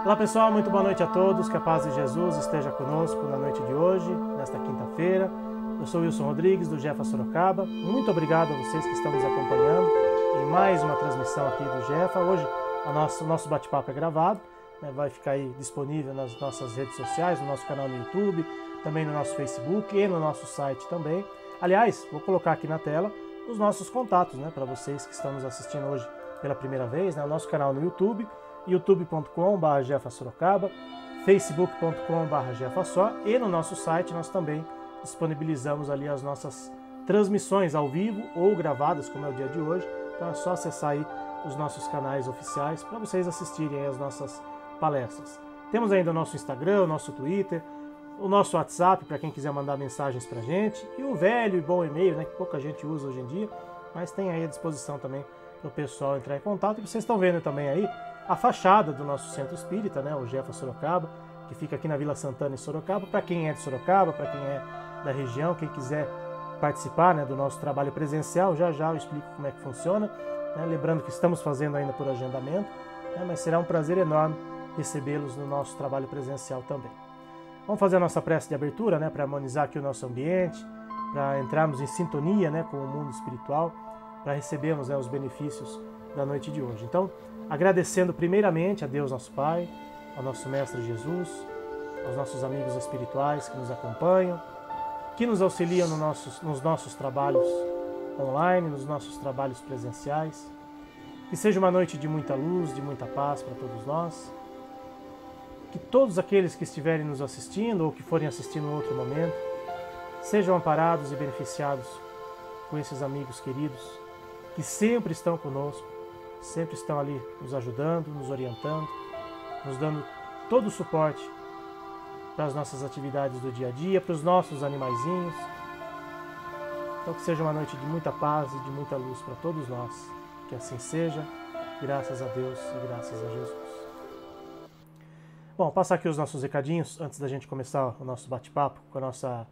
Olá pessoal, muito boa noite a todos, que a paz de Jesus esteja conosco na noite de hoje, nesta quinta-feira. Eu sou Wilson Rodrigues, do Jefa Sorocaba. Muito obrigado a vocês que estão nos acompanhando em mais uma transmissão aqui do Jefa. Hoje o nosso bate-papo é gravado, né? Vai ficar aí disponível nas nossas redes sociais, no nosso canal no YouTube, também no nosso Facebook e no nosso site também. Aliás, vou colocar aqui na tela os nossos contatos, né, para vocês que estão nos assistindo hoje pela primeira vez, né? O nosso canal no YouTube, youtube.com/jefasorocaba, facebook.com/jefasó, e no nosso site nós também disponibilizamos ali as nossas transmissões ao vivo ou gravadas, como é o dia de hoje. Então é só acessar aí os nossos canais oficiais para vocês assistirem aí as nossas palestras. Temos ainda o nosso Instagram, o nosso Twitter, o nosso WhatsApp para quem quiser mandar mensagens para a gente, e o velho e bom e-mail, né, que pouca gente usa hoje em dia, mas tem aí à disposição também para o pessoal entrar em contato. E vocês estão vendo também aí a fachada do nosso centro espírita, né, o Jefa Sorocaba, que fica aqui na Vila Santana, em Sorocaba. Para quem é de Sorocaba, para quem é da região, quem quiser participar, né, do nosso trabalho presencial, já eu explico como é que funciona, né, lembrando que estamos fazendo ainda por agendamento, né, mas será um prazer enorme recebê-los no nosso trabalho presencial também. Vamos fazer a nossa prece de abertura, né, para harmonizar aqui o nosso ambiente, para entrarmos em sintonia, né, com o mundo espiritual, para recebermos, né, os benefícios da noite de hoje. Então, agradecendo primeiramente a Deus nosso Pai, ao nosso Mestre Jesus, aos nossos amigos espirituais que nos acompanham, que nos auxiliam nos nossos trabalhos online, nos nossos trabalhos presenciais. Que seja uma noite de muita luz, de muita paz para todos nós. Que todos aqueles que estiverem nos assistindo ou que forem assistir em outro momento sejam amparados e beneficiados com esses amigos queridos que sempre estão conosco, sempre estão ali nos ajudando, nos orientando, nos dando todo o suporte para as nossas atividades do dia a dia, para os nossos animaizinhos. Então que seja uma noite de muita paz e de muita luz para todos nós. Que assim seja, graças a Deus e graças a Jesus. Bom, passar aqui os nossos recadinhos antes da gente começar o nosso bate-papo com a nossa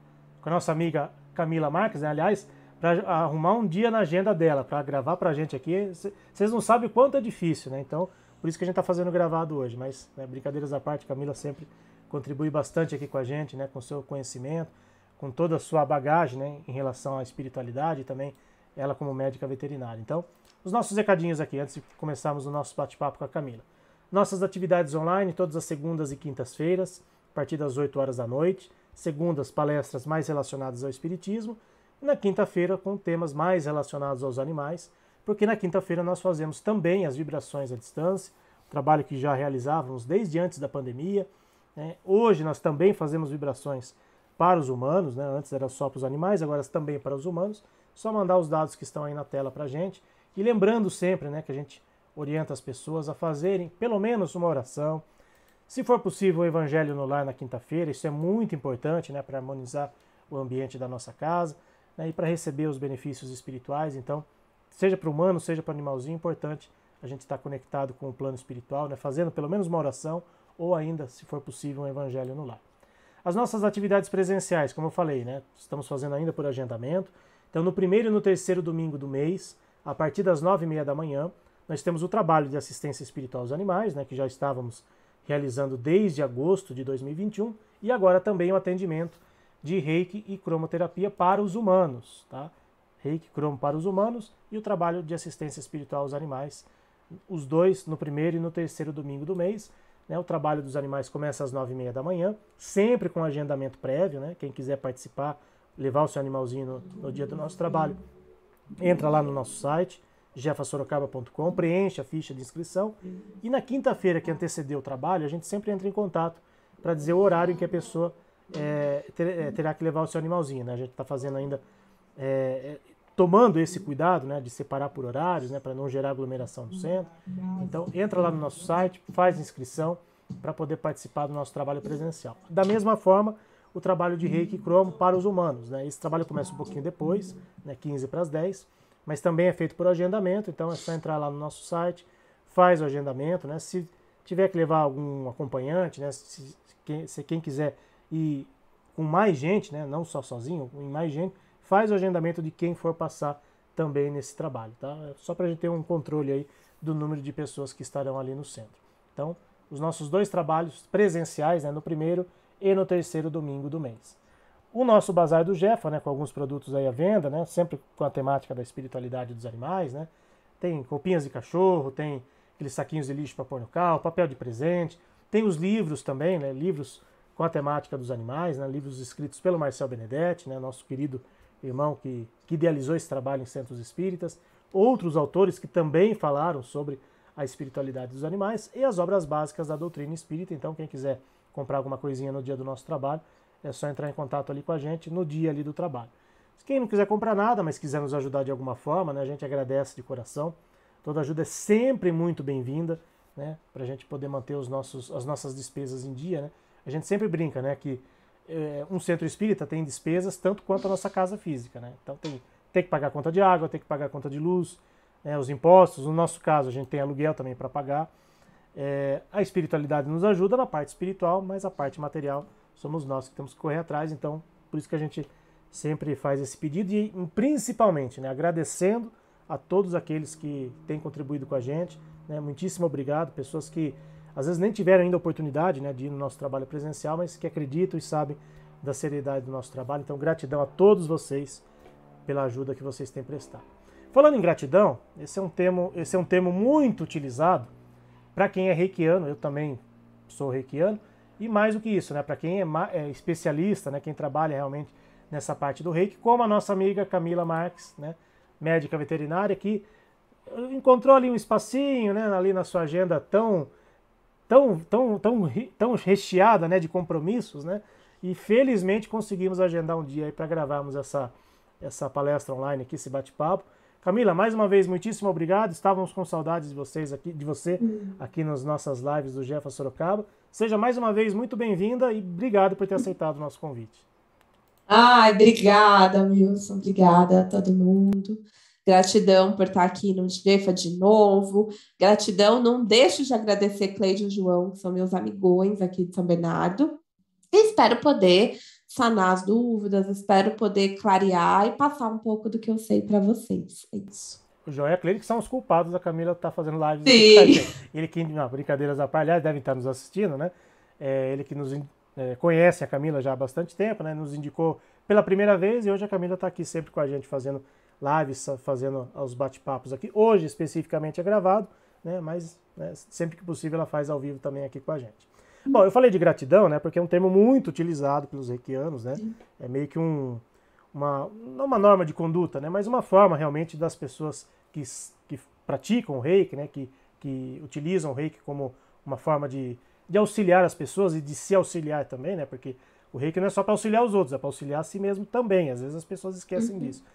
amiga Camila Marques, né? Aliás, para arrumar um dia na agenda dela, para gravar para a gente aqui, vocês não sabem o quanto é difícil, né? Então, por isso que a gente está fazendo gravado hoje, mas, né, brincadeiras à parte, Camila sempre contribui bastante aqui com a gente, né, com o seu conhecimento, com toda a sua bagagem, né, em relação à espiritualidade, e também ela como médica veterinária. Então, os nossos recadinhos aqui, antes de começarmos o nosso bate-papo com a Camila. Nossas atividades online, todas as segundas e quintas-feiras, a partir das 8 horas da noite. Segundas, palestras mais relacionadas ao espiritismo. E na quinta-feira, com temas mais relacionados aos animais, porque na quinta-feira nós fazemos também as vibrações à distância, trabalho que já realizávamos desde antes da pandemia, né? Hoje nós também fazemos vibrações para os humanos, né? Antes era só para os animais, agora também para os humanos. Só mandar os dados que estão aí na tela para a gente. E lembrando sempre, né, que a gente orienta as pessoas a fazerem pelo menos uma oração. Se for possível, o Evangelho no lar na quinta-feira. Isso é muito importante, né, para harmonizar o ambiente da nossa casa, né, e para receber os benefícios espirituais. Então, seja para o humano, seja para o animalzinho, é importante a gente estar conectado com o plano espiritual, né, fazendo pelo menos uma oração ou ainda, se for possível, um Evangelho no lar. As nossas atividades presenciais, como eu falei, né, estamos fazendo ainda por agendamento. Então, no primeiro e no terceiro domingo do mês, a partir das 9h30 da manhã, nós temos o trabalho de assistência espiritual aos animais, né, que já estávamos realizando desde agosto de 2021, e agora também o atendimento de reiki e cromoterapia para os humanos. Tá? Reiki, cromo para os humanos e o trabalho de assistência espiritual aos animais, os dois no primeiro e no terceiro domingo do mês. Né? O trabalho dos animais começa às 9h30 da manhã, sempre com agendamento prévio. Né? Quem quiser participar, levar o seu animalzinho no dia do nosso trabalho, entra lá no nosso site, jefasorocaba.com, preenche a ficha de inscrição, e na quinta-feira que antecedeu o trabalho, a gente sempre entra em contato para dizer o horário em que a pessoa terá que levar o seu animalzinho. Né? A gente está fazendo ainda, tomando esse cuidado, né, de separar por horários, né, para não gerar aglomeração no centro. Então entra lá no nosso site, faz inscrição para poder participar do nosso trabalho presencial. Da mesma forma, o trabalho de reiki e cromo para os humanos. Né? Esse trabalho começa um pouquinho depois, né, 15 para as 10, mas também é feito por agendamento, então é só entrar lá no nosso site, faz o agendamento, né? Se tiver que levar algum acompanhante, né? Se quem quiser ir com mais gente, né? Não só sozinho, com mais gente, faz o agendamento de quem for passar também nesse trabalho, tá? Só para a gente ter um controle aí do número de pessoas que estarão ali no centro. Então, os nossos 2 trabalhos presenciais, né, no primeiro e no terceiro domingo do mês. O nosso Bazar do Jefa, né, com alguns produtos aí à venda, né, sempre com a temática da espiritualidade dos animais, né, tem roupinhas de cachorro, tem aqueles saquinhos de lixo para pôr no carro, papel de presente, tem os livros também, né, livros com a temática dos animais, né, livros escritos pelo Marcel Benedetti, né, nosso querido irmão que idealizou esse trabalho em centros espíritas, outros autores que também falaram sobre a espiritualidade dos animais e as obras básicas da doutrina espírita. Então, quem quiser comprar alguma coisinha no dia do nosso trabalho, é só entrar em contato ali com a gente no dia ali do trabalho. Quem não quiser comprar nada, mas quiser nos ajudar de alguma forma, né, a gente agradece de coração. Toda ajuda é sempre muito bem-vinda, né, para a gente poder manter as nossas despesas em dia, né. A gente sempre brinca, né, que um centro espírita tem despesas tanto quanto a nossa casa física, né. Então tem que pagar a conta de água, tem que pagar a conta de luz, né, os impostos. No nosso caso, a gente tem aluguel também para pagar. A espiritualidade nos ajuda na parte espiritual, mas a parte material somos nós que temos que correr atrás. Então, por isso que a gente sempre faz esse pedido e, principalmente, né, agradecendo a todos aqueles que têm contribuído com a gente, né, muitíssimo obrigado, pessoas que às vezes nem tiveram ainda a oportunidade, né, de ir no nosso trabalho presencial, mas que acreditam e sabem da seriedade do nosso trabalho. Então, gratidão a todos vocês pela ajuda que vocês têm prestado. Falando em gratidão, esse é um termo muito utilizado para quem é reikiano. Eu também sou reikiano, e mais do que isso, né, para quem é especialista, né, quem trabalha realmente nessa parte do reiki, como a nossa amiga Camila Marques, né, médica veterinária, que encontrou ali um espacinho, né, ali na sua agenda tão recheada, né, de compromissos, né, e felizmente conseguimos agendar um dia aí para gravarmos essa palestra online aqui, esse bate-papo. Camila, mais uma vez, muitíssimo obrigado. Estávamos com saudades de você aqui nas nossas lives do Jefa Sorocaba. Seja mais uma vez muito bem-vinda e obrigado por ter aceitado o nosso convite. Ai, obrigada, Wilson. Obrigada a todo mundo. Gratidão por estar aqui no Jefa de novo. Gratidão, não deixo de agradecer Cleide e João, que são meus amigões aqui de São Bernardo. E espero poder sanar as dúvidas, espero poder clarear e passar um pouco do que eu sei para vocês. É isso. O João e a Cleide que são os culpados da Camila estar fazendo lives aqui com a Sim. gente. Ele que, não, brincadeiras à parte, aliás, devem estar nos assistindo, né? Ele que nos conhece a Camila já há bastante tempo, né? Nos indicou pela primeira vez e hoje a Camila está aqui sempre com a gente fazendo lives, fazendo os bate-papos aqui. Hoje, especificamente, é gravado, né? Mas né, sempre que possível ela faz ao vivo também aqui com a gente. Bom, eu falei de gratidão, né? Porque é um termo muito utilizado pelos reikianos, né? É meio que não uma norma de conduta, né? Mas uma forma realmente das pessoas que praticam o reiki, né? Que utilizam o reiki como uma forma de auxiliar as pessoas e de se auxiliar também, né? Porque o reiki não é só para auxiliar os outros, é para auxiliar a si mesmo também. Às vezes as pessoas esquecem disso.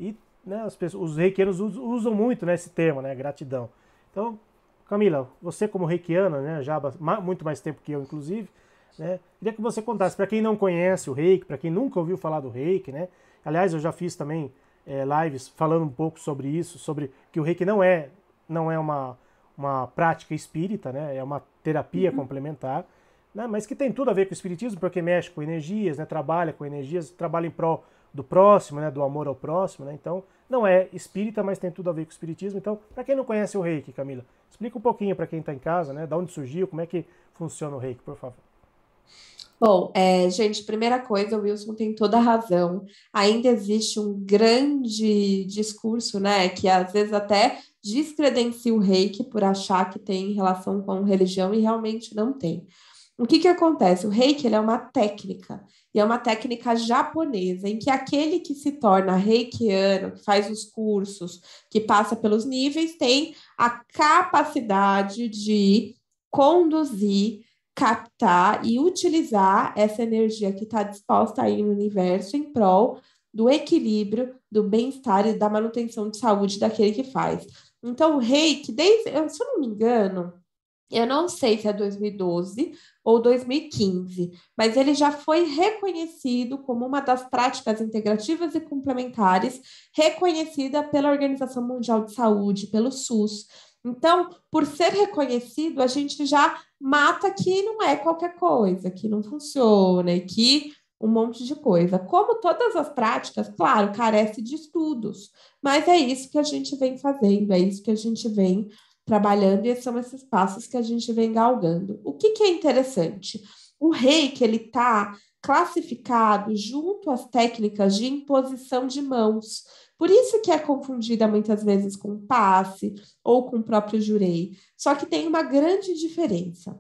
E né, os reikianos usam muito, né, esse termo, né? Gratidão. Então, Camila, você como reikiana, né, já há muito mais tempo que eu, inclusive, né, queria que você contasse, para quem não conhece o reiki, para quem nunca ouviu falar do reiki, né, aliás, eu já fiz também lives falando um pouco sobre isso, sobre que o reiki não é uma prática espírita, né, é uma terapia complementar, né, mas que tem tudo a ver com o espiritismo, porque mexe com energias, né, trabalha com energias, trabalha em prol do próximo, né, do amor ao próximo, né, então não é espírita, mas tem tudo a ver com o espiritismo. Então, para quem não conhece o reiki, Camila, explica um pouquinho para quem está em casa, né, da onde surgiu, como é que funciona o reiki, por favor. Bom, gente, primeira coisa, o Wilson tem toda a razão. Ainda existe um grande discurso, né, que às vezes até descredencia o reiki por achar que tem relação com religião e realmente não tem. O que que acontece? O reiki ele é uma técnica, e é uma técnica japonesa, em que aquele que se torna reikiano, que faz os cursos, que passa pelos níveis, tem a capacidade de conduzir, captar e utilizar essa energia que está disposta aí no universo em prol do equilíbrio, do bem-estar e da manutenção de saúde daquele que faz. Então, o reiki, se eu não me engano, eu não sei se é 2012 ou 2015, mas ele já foi reconhecido como uma das práticas integrativas e complementares reconhecida pela Organização Mundial de Saúde, pelo SUS. Então, por ser reconhecido, a gente já mata que não é qualquer coisa, que não funciona e que um monte de coisa. Como todas as práticas, claro, carece de estudos, mas é isso que a gente vem fazendo, é isso que a gente vem trabalhando, e são esses passos que a gente vem galgando. O que é interessante? O reiki, ele está classificado junto às técnicas de imposição de mãos. Por isso que é confundida muitas vezes com passe ou com o próprio jurei. Só que tem uma grande diferença.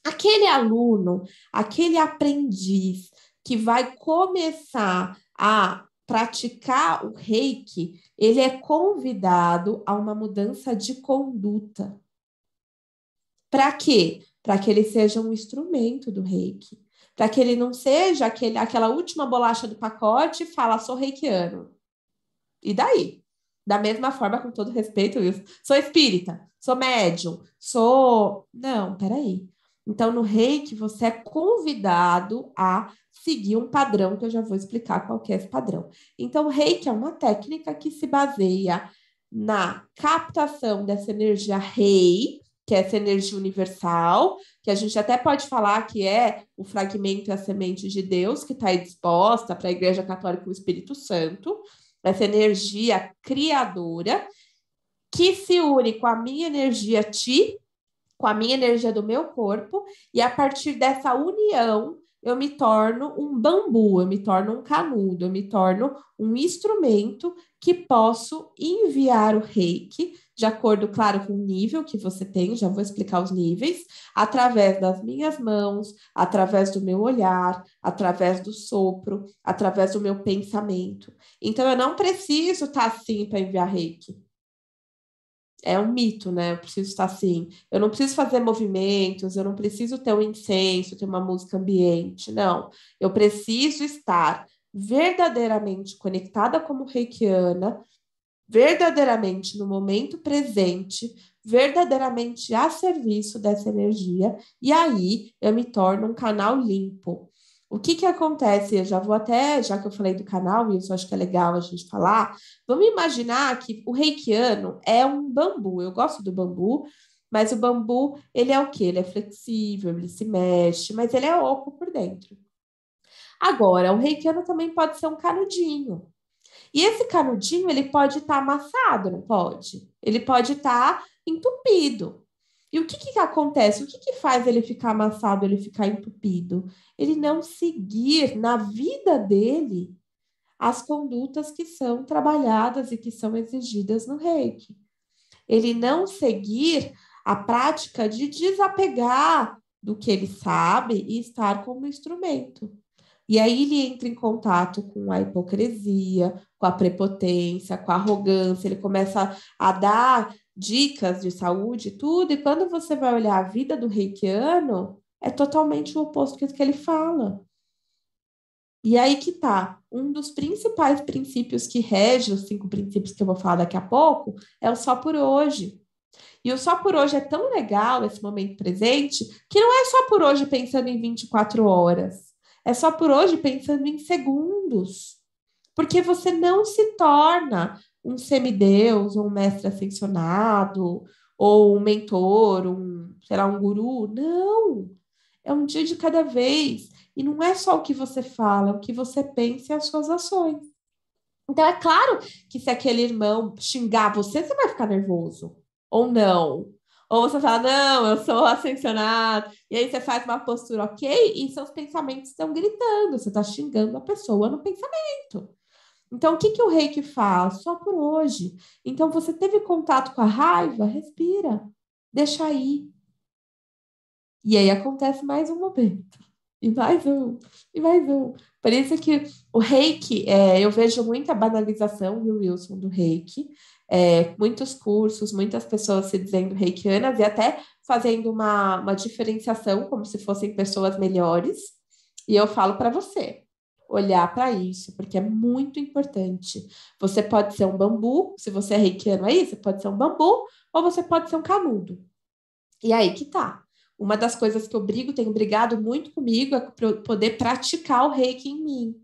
Aquele aluno, aquele aprendiz que vai começar a praticar o reiki, ele é convidado a uma mudança de conduta. Para quê? Para que ele seja um instrumento do reiki. Para que ele não seja aquela última bolacha do pacote e fala, sou reikiano. E daí? Da mesma forma, com todo respeito, eu sou espírita, sou médium, sou. Não, peraí. Então, no reiki, você é convidado a seguir um padrão, que eu já vou explicar qual que é esse padrão. Então, o reiki é uma técnica que se baseia na captação dessa energia rei, que é essa energia universal, que a gente até pode falar que é o fragmento e a semente de Deus, que está aí disposta para a Igreja Católica, o Espírito Santo, essa energia criadora, que se une com a minha energia ti, com a minha energia do meu corpo, e a partir dessa união eu me torno um bambu, eu me torno um canudo, eu me torno um instrumento que posso enviar o reiki, de acordo, claro, com o nível que você tem, já vou explicar os níveis, através das minhas mãos, através do meu olhar, através do sopro, através do meu pensamento. Então, eu não preciso estar assim para enviar reiki. É um mito, né? Eu preciso estar assim. Eu não preciso fazer movimentos, eu não preciso ter um incenso, ter uma música ambiente. Não. Eu preciso estar verdadeiramente conectada como reikiana, verdadeiramente no momento presente, verdadeiramente a serviço dessa energia, e aí eu me torno um canal limpo. O que acontece? Eu já vou até, já que eu falei do canal, e isso acho que é legal a gente falar, vamos imaginar que o reikiano é um bambu. Eu gosto do bambu, mas o bambu, ele é o quê? Ele é flexível, ele se mexe, mas ele é oco por dentro. Agora, o reikiano também pode ser um canudinho. E esse canudinho, ele pode estar amassado, não pode? Ele pode estar entupido. E o que acontece? O que faz ele ficar amassado, ele ficar entupido? Ele não seguir na vida dele as condutas que são trabalhadas e que são exigidas no reiki. Ele não seguir a prática de desapegar do que ele sabe e estar como instrumento. E aí ele entra em contato com a hipocrisia, com a prepotência, com a arrogância, ele começa a dar dicas de saúde e tudo, e quando você vai olhar a vida do reikiano, é totalmente o oposto do que ele fala. E aí que tá, um dos principais princípios que rege os 5 princípios que eu vou falar daqui a pouco, é o só por hoje. E o só por hoje é tão legal, esse momento presente, que não é só por hoje pensando em 24 horas. É só por hoje pensando em segundos. Porque você não se torna um semideus, ou um mestre ascensionado, ou um mentor, sei lá, um guru. Não! É um dia de cada vez. E não é só o que você fala, é o que você pensa e as suas ações. Então, é claro que se aquele irmão xingar você, você vai ficar nervoso. Ou não. Ou você fala, não, eu sou ascensionado. E aí você faz uma postura ok e seus pensamentos estão gritando. Você está xingando a pessoa no pensamento. Então, o que o reiki faz? Só por hoje. Então, você teve contato com a raiva? Respira. Deixa aí. E aí acontece mais um momento. E mais um. E mais um. Por isso que o reiki, eu vejo muita banalização, viu, Wilson, do reiki. Muitos cursos, muitas pessoas se dizendo reikianas e até fazendo uma diferenciação como se fossem pessoas melhores. E eu falo para você, olhar para isso, porque é muito importante. Você pode ser um bambu, se você é reikiano aí, você pode ser um bambu, ou você pode ser um canudo. E aí que tá. Uma das coisas que eu tenho brigado muito comigo é poder praticar o reiki em mim.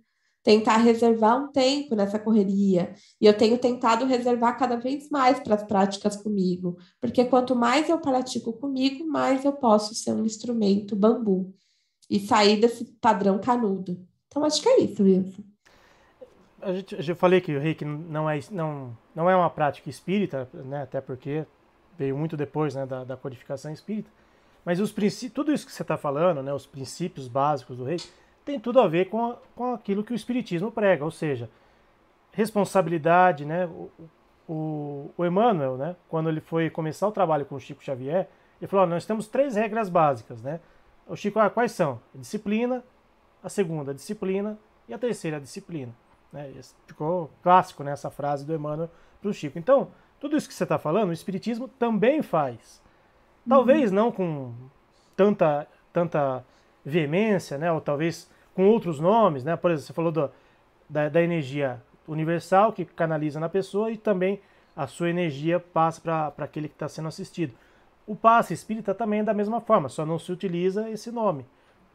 Tentar reservar um tempo nessa correria. E eu tenho tentado reservar cada vez mais para as práticas comigo. Porque quanto mais eu pratico comigo, mais eu posso ser um instrumento bambu. E sair desse padrão canudo. Então, acho que é isso, Wilson. Eu já falei que o reiki não é uma prática espírita, né? Até porque veio muito depois, né, da codificação espírita. Mas tudo isso que você está falando, né, os princípios básicos do reiki, tem tudo a ver com aquilo que o espiritismo prega, ou seja, responsabilidade, né? O Emmanuel, né, quando ele foi começar o trabalho com o Chico Xavier, ele falou: nós temos 3 regras básicas, né? O Chico, quais são? A disciplina, a segunda, a disciplina, e a terceira, a disciplina. Né? Ficou clássico, né, essa frase do Emmanuel para o Chico. Então, tudo isso que você está falando, o Espiritismo também faz. Talvez não com tanta veemência, né, ou talvez com outros nomes, né? Por exemplo, você falou da energia universal que canaliza na pessoa e também a sua energia passa para aquele que está sendo assistido. O passe espírita também é da mesma forma, só não se utiliza esse nome.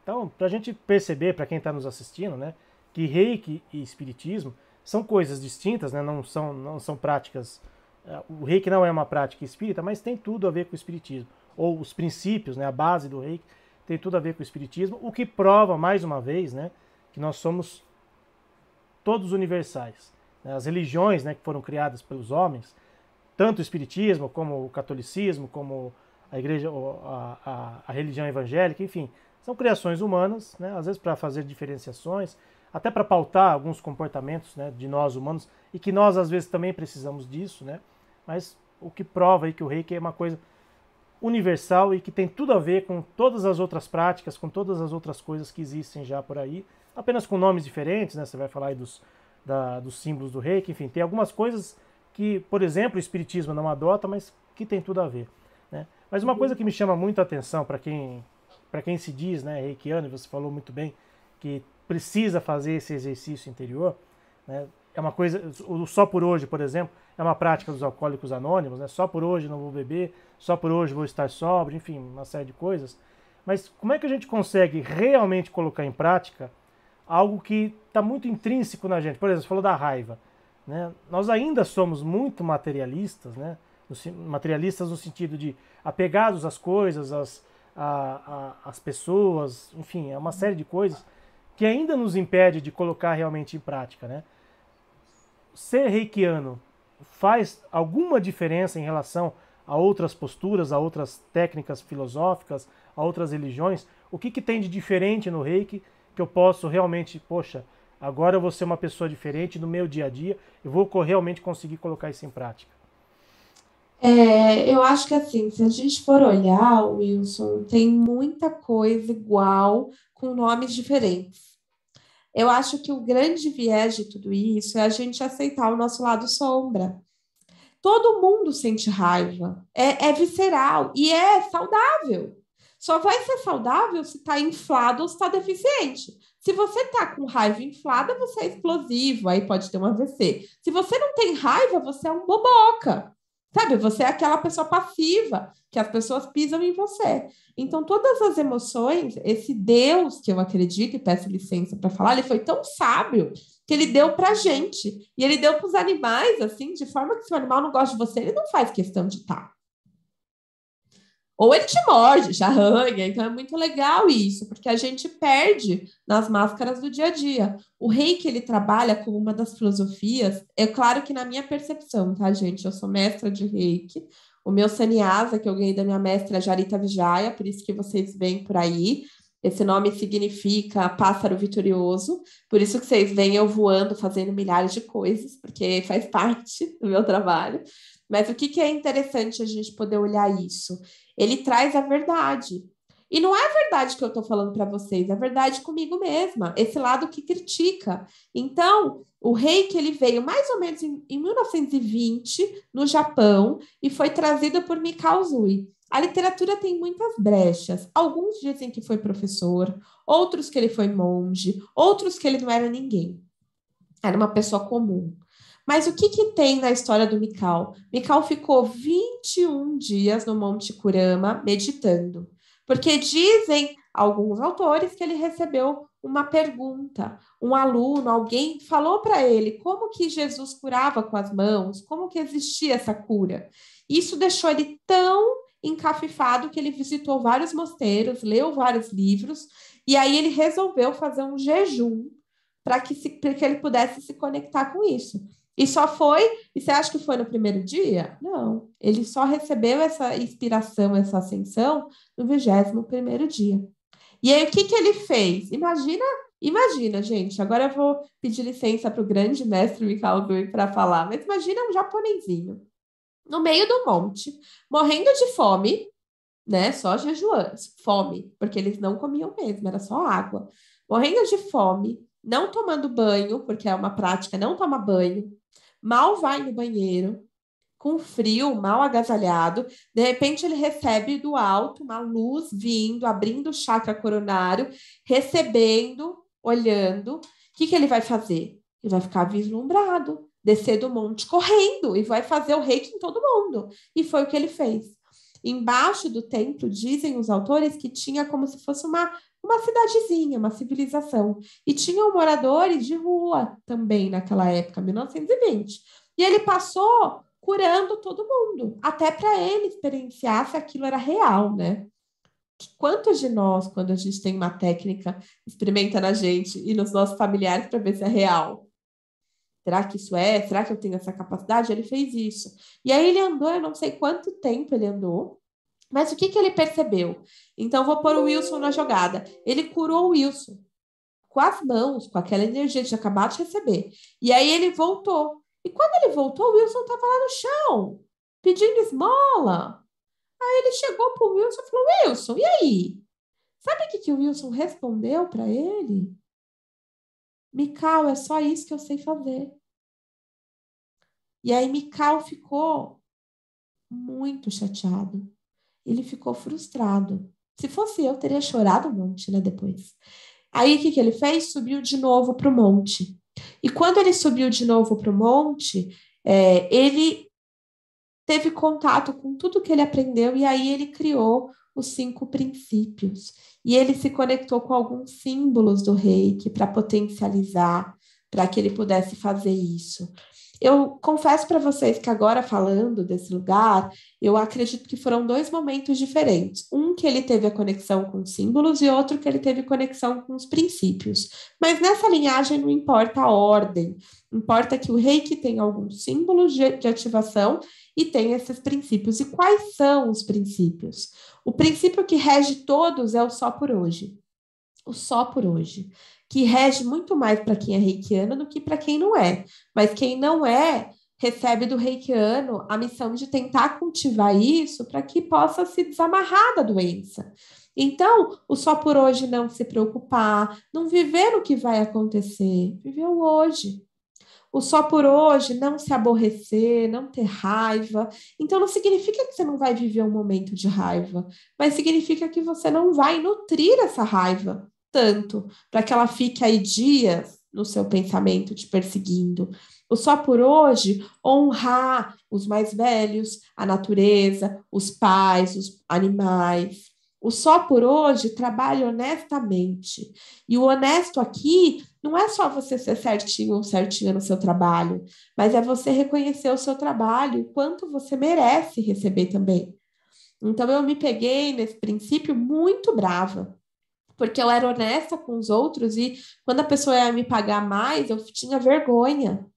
Então, para a gente perceber, para quem está nos assistindo, né, que reiki e espiritismo são coisas distintas, né, não são práticas. O reiki não é uma prática espírita, mas tem tudo a ver com o espiritismo. Ou os princípios, né, a base do reiki, tem tudo a ver com o espiritismo, o que prova, mais uma vez, né, que nós somos todos universais. As religiões, né, que foram criadas pelos homens, tanto o espiritismo como o catolicismo, como a igreja, a religião evangélica, enfim, são criações humanas, né, às vezes para fazer diferenciações, até para pautar alguns comportamentos, né, de nós humanos, e que nós às vezes também precisamos disso, né, mas o que prova aí que o reiki é uma coisa universal e que tem tudo a ver com todas as outras práticas, com todas as outras coisas que existem já por aí, apenas com nomes diferentes, né, você vai falar aí dos símbolos do reiki, enfim, tem algumas coisas que, por exemplo, o espiritismo não adota, mas que tem tudo a ver, né. Mas uma coisa que me chama muito a atenção para quem se diz, né, reikiano, e você falou muito bem, que precisa fazer esse exercício interior, né, é uma coisa, o só por hoje, por exemplo, é uma prática dos alcoólicos anônimos, né, só por hoje não vou beber, só por hoje vou estar sóbrio, enfim, uma série de coisas. Mas como é que a gente consegue realmente colocar em prática algo que está muito intrínseco na gente? Por exemplo, você falou da raiva, né? Nós ainda somos muito materialistas, né? Materialistas no sentido de apegados às coisas, às pessoas, enfim, é uma série de coisas que ainda nos impede de colocar realmente em prática, né? Ser reikiano faz alguma diferença em relação a outras posturas, a outras técnicas filosóficas, a outras religiões? O que tem de diferente no reiki que eu posso realmente, poxa, agora eu vou ser uma pessoa diferente no meu dia a dia, eu vou realmente conseguir colocar isso em prática? Eu acho que assim, se a gente for olhar, Wilson, tem muita coisa igual com nomes diferentes. Eu acho que o grande viés de tudo isso é a gente aceitar o nosso lado sombra. Todo mundo sente raiva, é visceral e é saudável. Só vai ser saudável se está inflado ou se está deficiente. Se você está com raiva inflada, você é explosivo, aí pode ter um AVC. Se você não tem raiva, você é um boboca. Sabe, você é aquela pessoa passiva, que as pessoas pisam em você. Então, todas as emoções, esse Deus que eu acredito, e peço licença para falar, ele foi tão sábio que ele deu para a gente. E ele deu para os animais, assim, de forma que se o animal não gosta de você, ele não faz questão de estar. Ou ele te morde, te arranha. Então é muito legal isso, porque a gente perde nas máscaras do dia a dia. O reiki, ele trabalha como uma das filosofias, é claro que na minha percepção, tá, gente? Eu sou mestra de reiki. O meu sannyasa, que eu ganhei da minha mestra Jarita Vijaya, por isso que vocês veem por aí. Esse nome significa pássaro vitorioso, por isso que vocês veem eu voando, fazendo milhares de coisas, porque faz parte do meu trabalho. Mas o que é interessante a gente poder olhar isso? Ele traz a verdade. E não é a verdade que eu estou falando para vocês, é a verdade comigo mesma, esse lado que critica. Então, o reiki ele veio mais ou menos em 1920 no Japão e foi trazido por Mikao Usui. A literatura tem muitas brechas. Alguns dizem que foi professor, outros que ele foi monge, outros que ele não era ninguém. Era uma pessoa comum. Mas o que tem na história do Mikao? Mikao ficou 21 dias no Monte Kurama meditando, porque dizem alguns autores que ele recebeu uma pergunta, um aluno, alguém falou para ele como que Jesus curava com as mãos, como que existia essa cura. Isso deixou ele tão encafifado que ele visitou vários mosteiros, leu vários livros, e aí ele resolveu fazer um jejum para que ele pudesse se conectar com isso. E só foi, e você acha que foi no primeiro dia? Não, ele só recebeu essa inspiração, essa ascensão no 21º dia. E aí, o que que ele fez? Imagina, gente, agora eu vou pedir licença para o grande mestre Mikao Dui para falar, mas imagina um japonesinho no meio do monte, morrendo de fome, né? Só jejuando, fome, porque eles não comiam mesmo, era só água. Morrendo de fome, não tomando banho, porque é uma prática, não toma banho, mal vai no banheiro, com frio, mal agasalhado. De repente, ele recebe do alto uma luz vindo, abrindo o chakra coronário, recebendo, olhando. O que que ele vai fazer? Ele vai ficar vislumbrado, descer do monte correndo e vai fazer o reiki em todo mundo. E foi o que ele fez. Embaixo do templo, dizem os autores que tinha como se fosse uma cidadezinha, uma civilização. E tinham moradores de rua também naquela época, 1920. E ele passou curando todo mundo, até para ele experienciar se aquilo era real, né? Quantos de nós, quando a gente tem uma técnica, experimenta na gente e nos nossos familiares para ver se é real? Será que isso é? Será que eu tenho essa capacidade? Ele fez isso. E aí ele andou, eu não sei quanto tempo ele andou, mas o que que ele percebeu? Então, vou pôr o Wilson na jogada. Ele curou o Wilson com as mãos, com aquela energia de acabar de receber. E aí ele voltou. E quando ele voltou, o Wilson estava lá no chão, pedindo esmola. Aí ele chegou pro Wilson e falou: Wilson, e aí? Sabe o que que o Wilson respondeu para ele? Mikau, é só isso que eu sei fazer. E aí Mikau ficou muito chateado. Ele ficou frustrado. Se fosse eu, teria chorado um monte, né, depois. Aí o que que ele fez? Subiu de novo para o monte. E quando ele subiu de novo para o monte, ele teve contato com tudo que ele aprendeu e aí ele criou os 5 princípios. E ele se conectou com alguns símbolos do reiki para potencializar, para que ele pudesse fazer isso. Eu confesso para vocês que agora falando desse lugar, eu acredito que foram 2 momentos diferentes. Um que ele teve a conexão com os símbolos e outro que ele teve conexão com os princípios. Mas nessa linhagem não importa a ordem, importa que o reiki tem alguns símbolos de ativação e tem esses princípios. E quais são os princípios? O princípio que rege todos é o só por hoje. O só por hoje, que rege muito mais para quem é reikiano do que para quem não é. Mas quem não é, recebe do reikiano a missão de tentar cultivar isso para que possa se desamarrar da doença. Então, o só por hoje não se preocupar, não viver no que vai acontecer, viver o hoje. O só por hoje, não se aborrecer, não ter raiva. Então, não significa que você não vai viver um momento de raiva, mas significa que você não vai nutrir essa raiva tanto para que ela fique aí dias no seu pensamento te perseguindo. O só por hoje, honrar os mais velhos, a natureza, os pais, os animais. O só por hoje, trabalhe honestamente. E o honesto aqui não é só você ser certinho ou certinha no seu trabalho, mas é você reconhecer o seu trabalho, o quanto você merece receber também. Então eu me peguei nesse princípio muito brava, porque eu era honesta com os outros e quando a pessoa ia me pagar mais, eu tinha vergonha,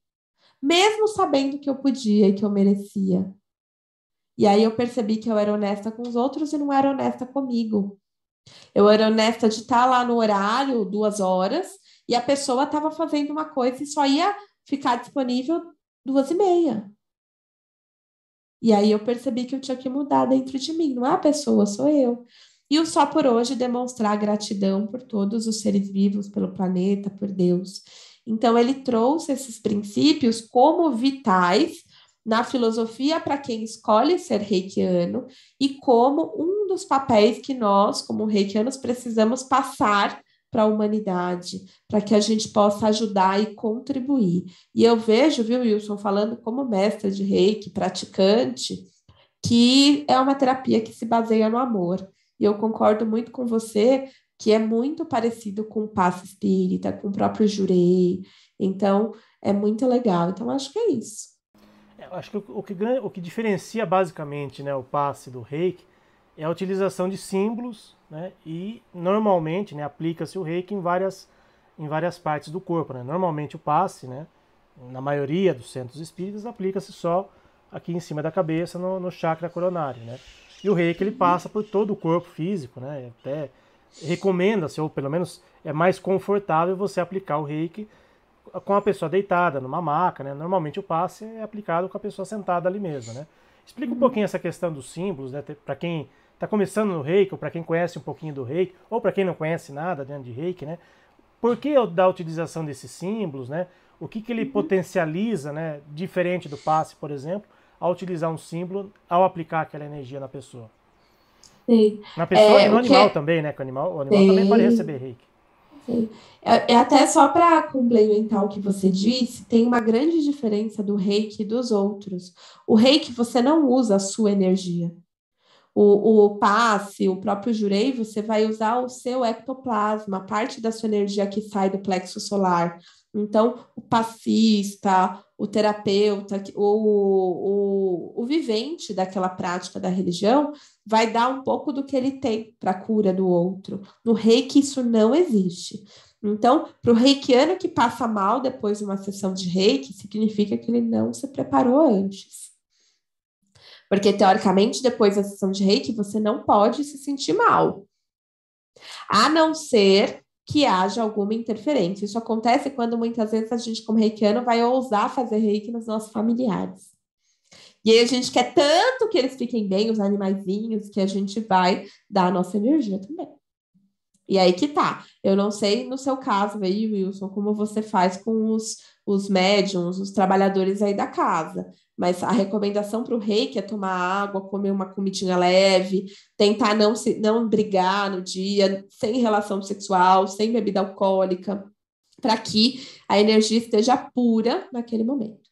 mesmo sabendo que eu podia e que eu merecia. E aí eu percebi que eu era honesta com os outros e não era honesta comigo. Eu era honesta de estar lá no horário, 2 horas, e a pessoa estava fazendo uma coisa e só ia ficar disponível 2h30. E aí eu percebi que eu tinha que mudar dentro de mim, não é a pessoa, sou eu. E o só por hoje demonstrar gratidão por todos os seres vivos, pelo planeta, por Deus. Então ele trouxe esses princípios como vitais na filosofia para quem escolhe ser reikiano e como um dos papéis que nós, como reikianos, precisamos passar para a humanidade, para que a gente possa ajudar e contribuir. E eu vejo, viu, Wilson, falando como mestra de reiki, praticante, que é uma terapia que se baseia no amor. E eu concordo muito com você que é muito parecido com o passe espírita, com o próprio Jurei. Então, é muito legal. Então, acho que é isso. Eu acho que o que diferencia basicamente, né, o passe do reiki é a utilização de símbolos, né, e normalmente, né, aplica-se o reiki em várias partes do corpo. Né? Normalmente o passe, né, Na maioria dos centros espíritas, aplica-se só aqui em cima da cabeça, no chakra coronário, né? E o reiki, ele passa por todo o corpo físico, né? Até recomenda-se, ou pelo menos é mais confortável você aplicar o reiki com a pessoa deitada, numa maca, né? Normalmente o passe é aplicado com a pessoa sentada ali mesmo, né? Explica um pouquinho essa questão dos símbolos, né? Para quem está começando no reiki, ou para quem conhece um pouquinho do reiki, ou para quem não conhece nada dentro de reiki, né? Por que da utilização desses símbolos, né? O que ele potencializa, né? Diferente do passe, por exemplo, ao utilizar um símbolo, ao aplicar aquela energia na pessoa. Sim. Na pessoa e no animal também, né? Que o animal também pode receber reiki. Sim. Até só para complementar o que você disse, tem uma grande diferença do reiki e dos outros. O reiki, você não usa a sua energia. O passe, o próprio jurei, você vai usar o seu ectoplasma, parte da sua energia que sai do plexo solar. Então, o passista, o terapeuta, o vivente daquela prática da religião, vai dar um pouco do que ele tem para a cura do outro. No reiki, isso não existe. Então, para o reikiano que passa mal depois de uma sessão de reiki, significa que ele não se preparou antes. Porque, teoricamente, depois da sessão de reiki, você não pode se sentir mal. A não ser que haja alguma interferência. Isso acontece quando, muitas vezes, a gente, como reikiano, vai ousar fazer reiki nos nossos familiares. E aí a gente quer tanto que eles fiquem bem, os animaizinhos, que a gente vai dar a nossa energia também. E aí que tá. Eu não sei no seu caso aí, Wilson, como você faz com os médiums, os trabalhadores aí da casa. Mas a recomendação para o reiki é tomar água, comer uma comidinha leve, tentar não brigar no dia, sem relação sexual, sem bebida alcoólica, para que a energia esteja pura naquele momento.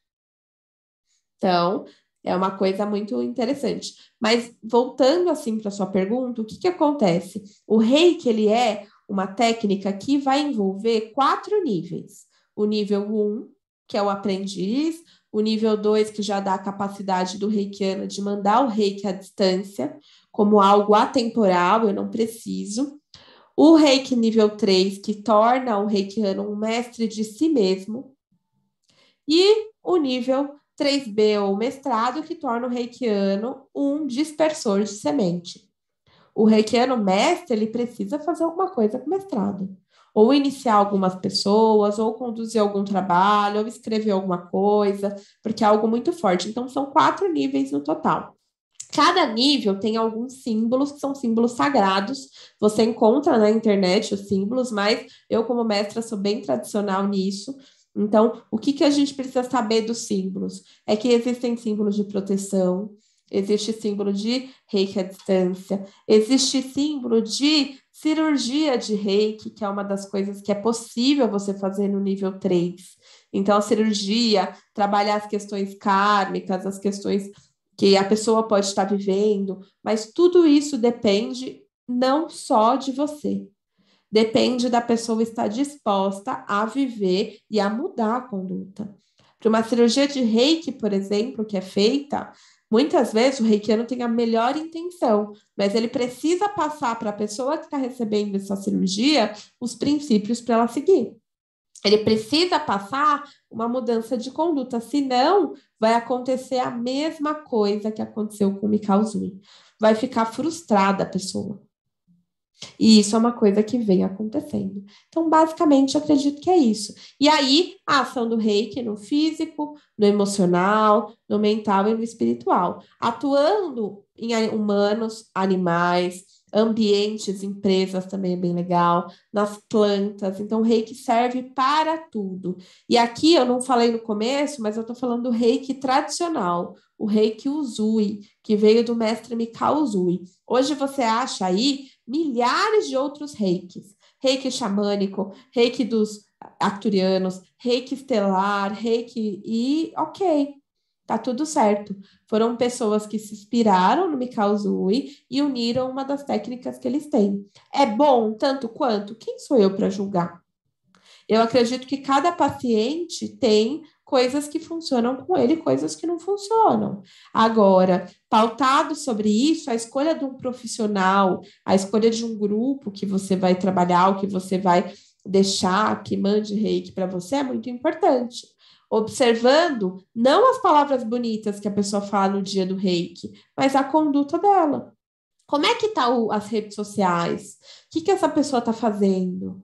Então, é uma coisa muito interessante. Mas, voltando assim para a sua pergunta, o que acontece? O reiki, ele é uma técnica que vai envolver 4 níveis. O nível 1, que é o aprendiz, o nível 2, que já dá a capacidade do reikiano de mandar o reiki à distância, como algo atemporal, eu não preciso. O reiki nível 3, que torna o reikiano um mestre de si mesmo. E o nível 3B, ou mestrado, que torna o reikiano um dispersor de semente. O reikiano mestre, ele precisa fazer alguma coisa com o mestrado. Ou iniciar algumas pessoas, ou conduzir algum trabalho, ou escrever alguma coisa, porque é algo muito forte. Então, são 4 níveis no total. Cada nível tem alguns símbolos que são símbolos sagrados. Você encontra na internet os símbolos, mas eu, como mestra, sou bem tradicional nisso. Então, o que a gente precisa saber dos símbolos? É que existem símbolos de proteção, existe símbolo de reiki à distância, existe símbolo de cirurgia de reiki, que é uma das coisas que é possível você fazer no nível 3. Então, a cirurgia, trabalhar as questões kármicas, as questões que a pessoa pode estar vivendo, mas tudo isso depende não só de você. Depende da pessoa estar disposta a viver e a mudar a conduta. Para uma cirurgia de reiki, por exemplo, que é feita, muitas vezes o reikiano tem a melhor intenção, mas ele precisa passar para a pessoa que está recebendo essa cirurgia os princípios para ela seguir. Ele precisa passar uma mudança de conduta, senão vai acontecer a mesma coisa que aconteceu com o Mikao Usui. Vai ficar frustrada a pessoa. E isso é uma coisa que vem acontecendo. Então, basicamente, eu acredito que é isso. E aí, a ação do reiki no físico, no emocional, no mental e no espiritual. Atuando em humanos, animais, ambientes, empresas também é bem legal, nas plantas. Então, o reiki serve para tudo. E aqui, eu não falei no começo, mas eu estou falando do reiki tradicional, o reiki Usui, que veio do mestre Mikao Usui. Hoje você acha aí milhares de outros reikis. Reiki xamânico, reiki dos arcturianos, reiki estelar, reiki e ok, tá tudo certo. Foram pessoas que se inspiraram no Mikao Usui e uniram uma das técnicas que eles têm. É bom tanto quanto? Quem sou eu para julgar? Eu acredito que cada paciente tem coisas que funcionam com ele, coisas que não funcionam. Agora, pautado sobre isso, a escolha de um profissional, a escolha de um grupo que você vai trabalhar, o que você vai deixar que mande reiki para você é muito importante. observando não as palavras bonitas que a pessoa fala no dia do reiki, mas a conduta dela. Como é que tá as redes sociais? O que essa pessoa está fazendo?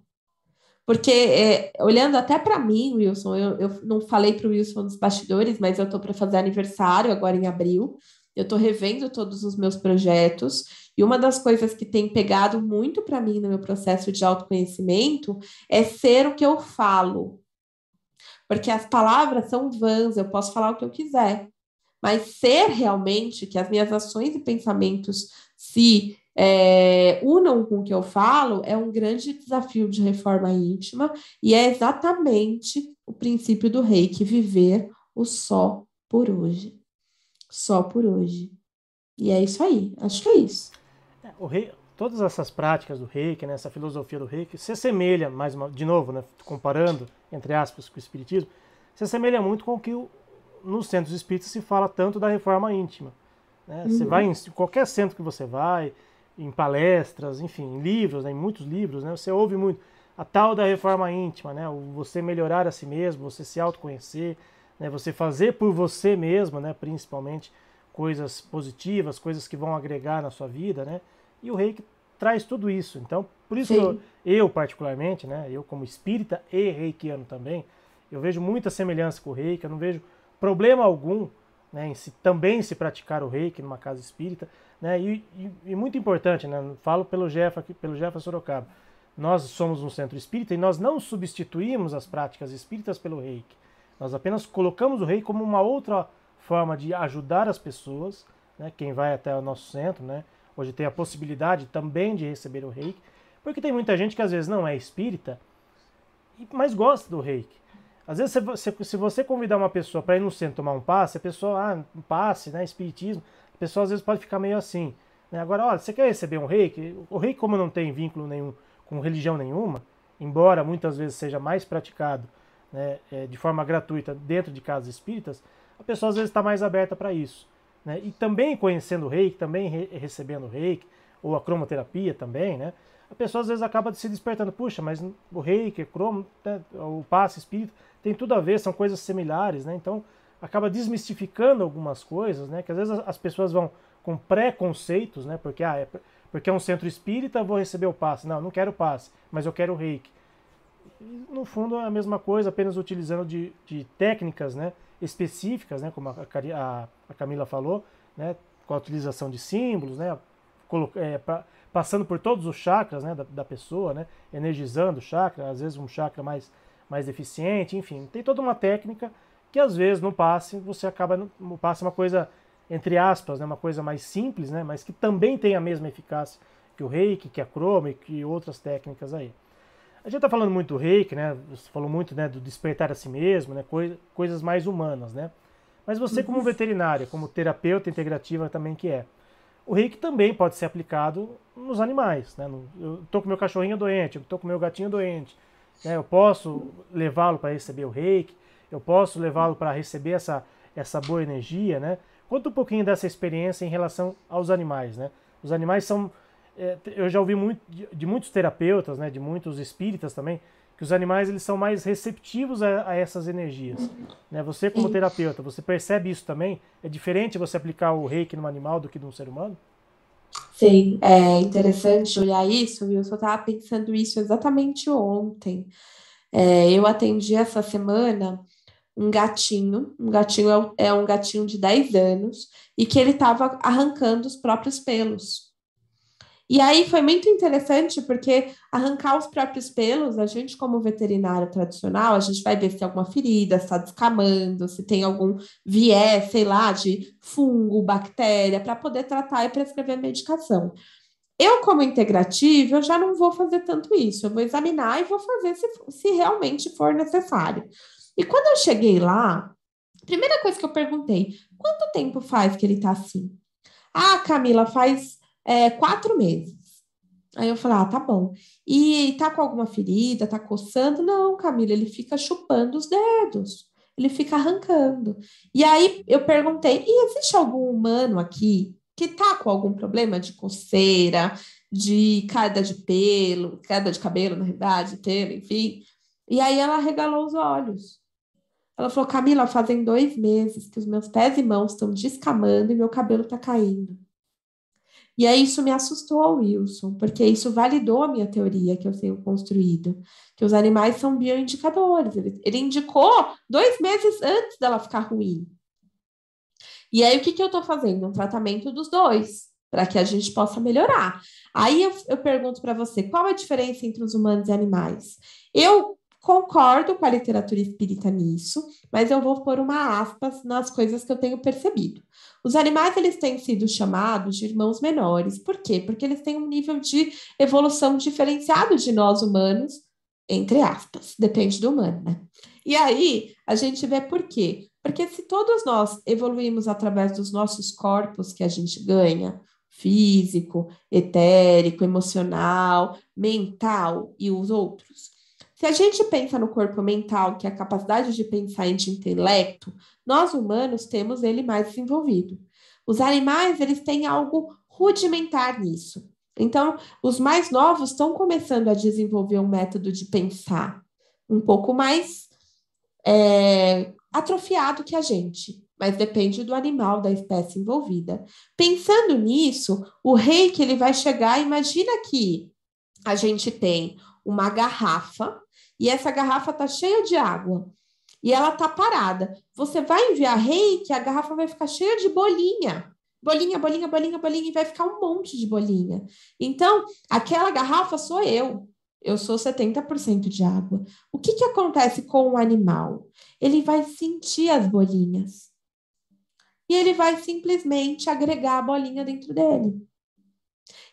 Porque, olhando até para mim, Wilson, eu não falei para o Wilson nos bastidores, mas eu estou para fazer aniversário agora em abril. Eu estou revendo todos os meus projetos. E uma das coisas que tem pegado muito para mim no meu processo de autoconhecimento é ser o que eu falo. Porque as palavras são vãs, eu posso falar o que eu quiser. Mas ser realmente que as minhas ações e pensamentos se unam com o que eu falo é um grande desafio de reforma íntima e é exatamente o princípio do reiki, viver o só por hoje. Só por hoje. E é isso aí, acho que é isso. O rei, todas essas práticas do reiki, né, essa filosofia do reiki, se assemelha, de novo, né, comparando, entre aspas, com o espiritismo, se assemelha muito com o que nos centros espíritas se fala tanto da reforma íntima. Né? Você vai em qualquer centro que você vai, em palestras, enfim, em livros, né, em muitos livros, né, você ouve muito a tal da reforma íntima, né, você melhorar a si mesmo, você se autoconhecer, né, você fazer por você mesmo, né, principalmente coisas positivas, coisas que vão agregar na sua vida, né, e o reiki traz tudo isso. Então, por isso que eu particularmente, né, eu como espírita e reikiano também, eu vejo muita semelhança com o reiki, eu não vejo problema algum, né, em também se praticar o reiki numa casa espírita, né, e muito importante, né, falo pelo Jefa Sorocaba, nós somos um centro espírita e nós não substituímos as práticas espíritas pelo reiki, nós apenas colocamos o reiki como uma outra forma de ajudar as pessoas, né, quem vai até o nosso centro, né, hoje tem a possibilidade também de receber o reiki, porque tem muita gente que às vezes não é espírita, mas gosta do reiki. Às vezes, se você convidar uma pessoa para ir no centro tomar um passe, a pessoa, um passe, né, espiritismo, a pessoa às vezes pode ficar meio assim. Né? Agora, olha, você quer receber um reiki? O reiki, como não tem vínculo nenhum com religião nenhuma, embora muitas vezes seja mais praticado, né, de forma gratuita dentro de casas espíritas, a pessoa às vezes está mais aberta para isso. Né? E também conhecendo o reiki, também recebendo o reiki, ou a cromoterapia também, né? A pessoa às vezes acaba se despertando, puxa, mas o reiki, né, o passe espírita, tem tudo a ver, são coisas similares, né? Então acaba desmistificando algumas coisas, né? Que às vezes as pessoas vão com preconceitos, né? Porque, porque é um centro espírita, vou receber o passe. Não, não quero o passe, mas eu quero o reiki. E, no fundo é a mesma coisa, apenas utilizando de técnicas, né, específicas, né? Como a Camila falou, né? Com a utilização de símbolos, né? Passando por todos os chakras, né, da pessoa, né? Energizando o chakra, às vezes um chakra mais deficiente, enfim, tem toda uma técnica que às vezes no passe você acaba, no passe é uma coisa, entre aspas, né, uma coisa mais simples, né, mas que também tem a mesma eficácia que o reiki, que a croma e que outras técnicas aí. A gente está falando muito do reiki, né, você falou muito, né, do despertar a si mesmo, né, coisas mais humanas, né, mas você como veterinária, como terapeuta integrativa também que é, o reiki também pode ser aplicado nos animais, né, eu estou com meu cachorrinho doente, eu estou com meu gatinho doente, eu posso levá-lo para receber o reiki, eu posso levá-lo para receber essa boa energia, né? Conta um pouquinho dessa experiência em relação aos animais, né? Os animais são... eu já ouvi muito, de muitos terapeutas, né, de muitos espíritas também, que os animais eles são mais receptivos a essas energias. Né? Você como terapeuta, você percebe isso também? É diferente você aplicar o reiki num animal do que num ser humano? Sim, é interessante olhar isso, Wilson. Eu estava pensando isso exatamente ontem. Eu atendi essa semana um gatinho é um gatinho de 10 anos, e que ele estava arrancando os próprios pelos. E aí foi muito interessante, porque arrancar os próprios pelos, a gente, como veterinário tradicional, a gente vai ver se tem alguma ferida, se está descamando, se tem algum viés, sei lá, de fungo, bactéria, para poder tratar e prescrever medicação. Eu, como integrativa, eu já não vou fazer tanto isso. Eu vou examinar e vou fazer se realmente for necessário. E quando eu cheguei lá, a primeira coisa que eu perguntei, quanto tempo faz que ele está assim? Ah, Camila, faz 4 meses. Aí eu falei, tá bom. E tá com alguma ferida? Tá coçando? Não, Camila, ele fica chupando os dedos. Ele fica arrancando. E aí eu perguntei, e existe algum humano aqui que tá com algum problema de coceira, de queda de pelo, queda de cabelo, na verdade, pelo, enfim? E aí ela regalou os olhos. Ela falou, Camila, fazem 2 meses que os meus pés e mãos estão descamando e meu cabelo está caindo. E aí isso me assustou, Wilson, porque isso validou a minha teoria que eu tenho construído, que os animais são bioindicadores. Ele indicou 2 meses antes dela ficar ruim. E aí o que eu estou fazendo? Um tratamento dos dois, para que a gente possa melhorar. Aí eu pergunto para você, qual é a diferença entre os humanos e animais? Eu concordo com a literatura espírita nisso, mas eu vou pôr uma aspas nas coisas que eu tenho percebido. Os animais, eles têm sido chamados de irmãos menores. Por quê? Porque eles têm um nível de evolução diferenciado de nós humanos, entre aspas, depende do humano, né? E aí, a gente vê por quê? Porque se todos nós evoluímos através dos nossos corpos que a gente ganha, físico, etérico, emocional, mental e os outros, se a gente pensa no corpo mental, que é a capacidade de pensar e de intelecto, nós humanos temos ele mais desenvolvido. Os animais, eles têm algo rudimentar nisso. Então, os mais novos estão começando a desenvolver um método de pensar um pouco mais atrofiado que a gente, mas depende do animal, da espécie envolvida. Pensando nisso, o reiki ele vai chegar, imagina que a gente tem uma garrafa e essa garrafa está cheia de água e ela está parada. Você vai enviar reiki, a garrafa vai ficar cheia de bolinha. Bolinha, bolinha, bolinha, bolinha, e vai ficar um monte de bolinha. Então, aquela garrafa sou eu. Eu sou 70% de água. O que acontece com o animal? Ele vai sentir as bolinhas. E ele vai simplesmente agregar a bolinha dentro dele.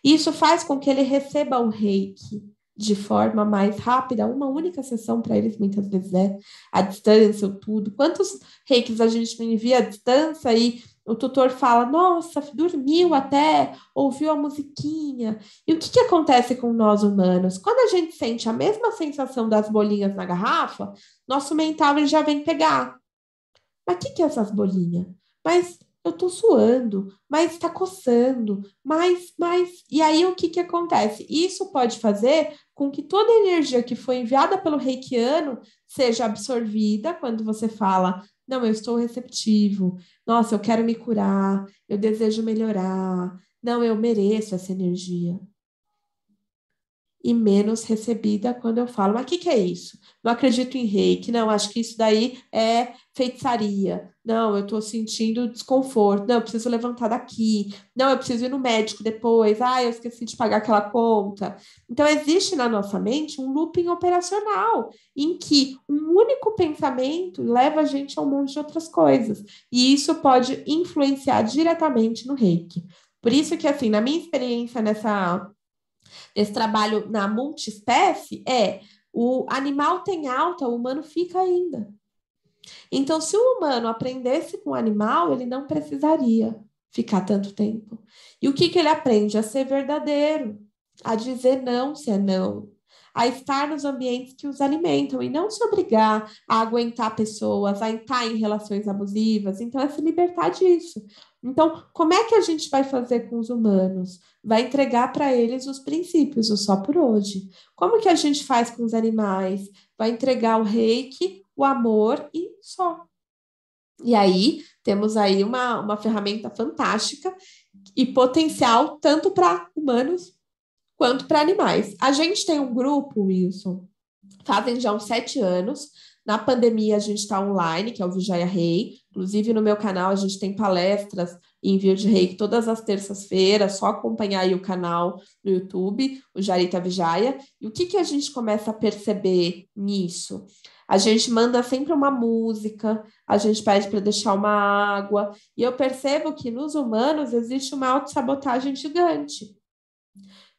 Isso faz com que ele receba o reiki de forma mais rápida, uma única sessão para eles, muitas vezes à distância ou tudo. Quantos reikis a gente não envia à distância e o tutor fala, nossa, dormiu até, ouviu a musiquinha. E o que acontece com nós humanos? Quando a gente sente a mesma sensação das bolinhas na garrafa, nosso mental ele já vem pegar. Mas o que é essas bolinhas? Mas eu tô suando, mas tá coçando, mas... E aí o que acontece? Isso pode fazer com que toda a energia que foi enviada pelo reikiano seja absorvida quando você fala, não, eu estou receptivo, nossa, eu quero me curar, eu desejo melhorar, não, eu mereço essa energia. E menos recebida quando eu falo, mas o que é isso? Não acredito em reiki, não, acho que isso daí é feitiçaria. Não, eu estou sentindo desconforto. Não, eu preciso levantar daqui. Não, eu preciso ir no médico depois. Ah, eu esqueci de pagar aquela conta. Então, existe na nossa mente um looping operacional em que um único pensamento leva a gente a um monte de outras coisas. E isso pode influenciar diretamente no reiki. Por isso que, assim, na minha experiência esse trabalho na multiespécie o animal tem alta, o humano fica ainda. Então, se o humano aprendesse com o animal, ele não precisaria ficar tanto tempo. E o que ele aprende? A ser verdadeiro, a dizer não se é não, a estar nos ambientes que os alimentam e não se obrigar a aguentar pessoas, a estar em relações abusivas. Então, é se libertar disso. Então, como é que a gente vai fazer com os humanos? Vai entregar para eles os princípios, o só por hoje. Como que a gente faz com os animais? Vai entregar o reiki, o amor e só. E aí, temos aí uma ferramenta fantástica e potencial tanto para humanos quanto para animais. A gente tem um grupo, Wilson, fazem já uns 7 anos. Na pandemia, a gente está online, que é o Vijaya Rei. Inclusive, no meu canal, a gente tem palestras e envio de reiki todas as terças-feiras. Só acompanhar aí o canal no YouTube, o Jarita Vijaya. E o que a gente começa a perceber nisso? A gente manda sempre uma música, a gente pede para deixar uma água. E eu percebo que nos humanos existe uma autossabotagem gigante.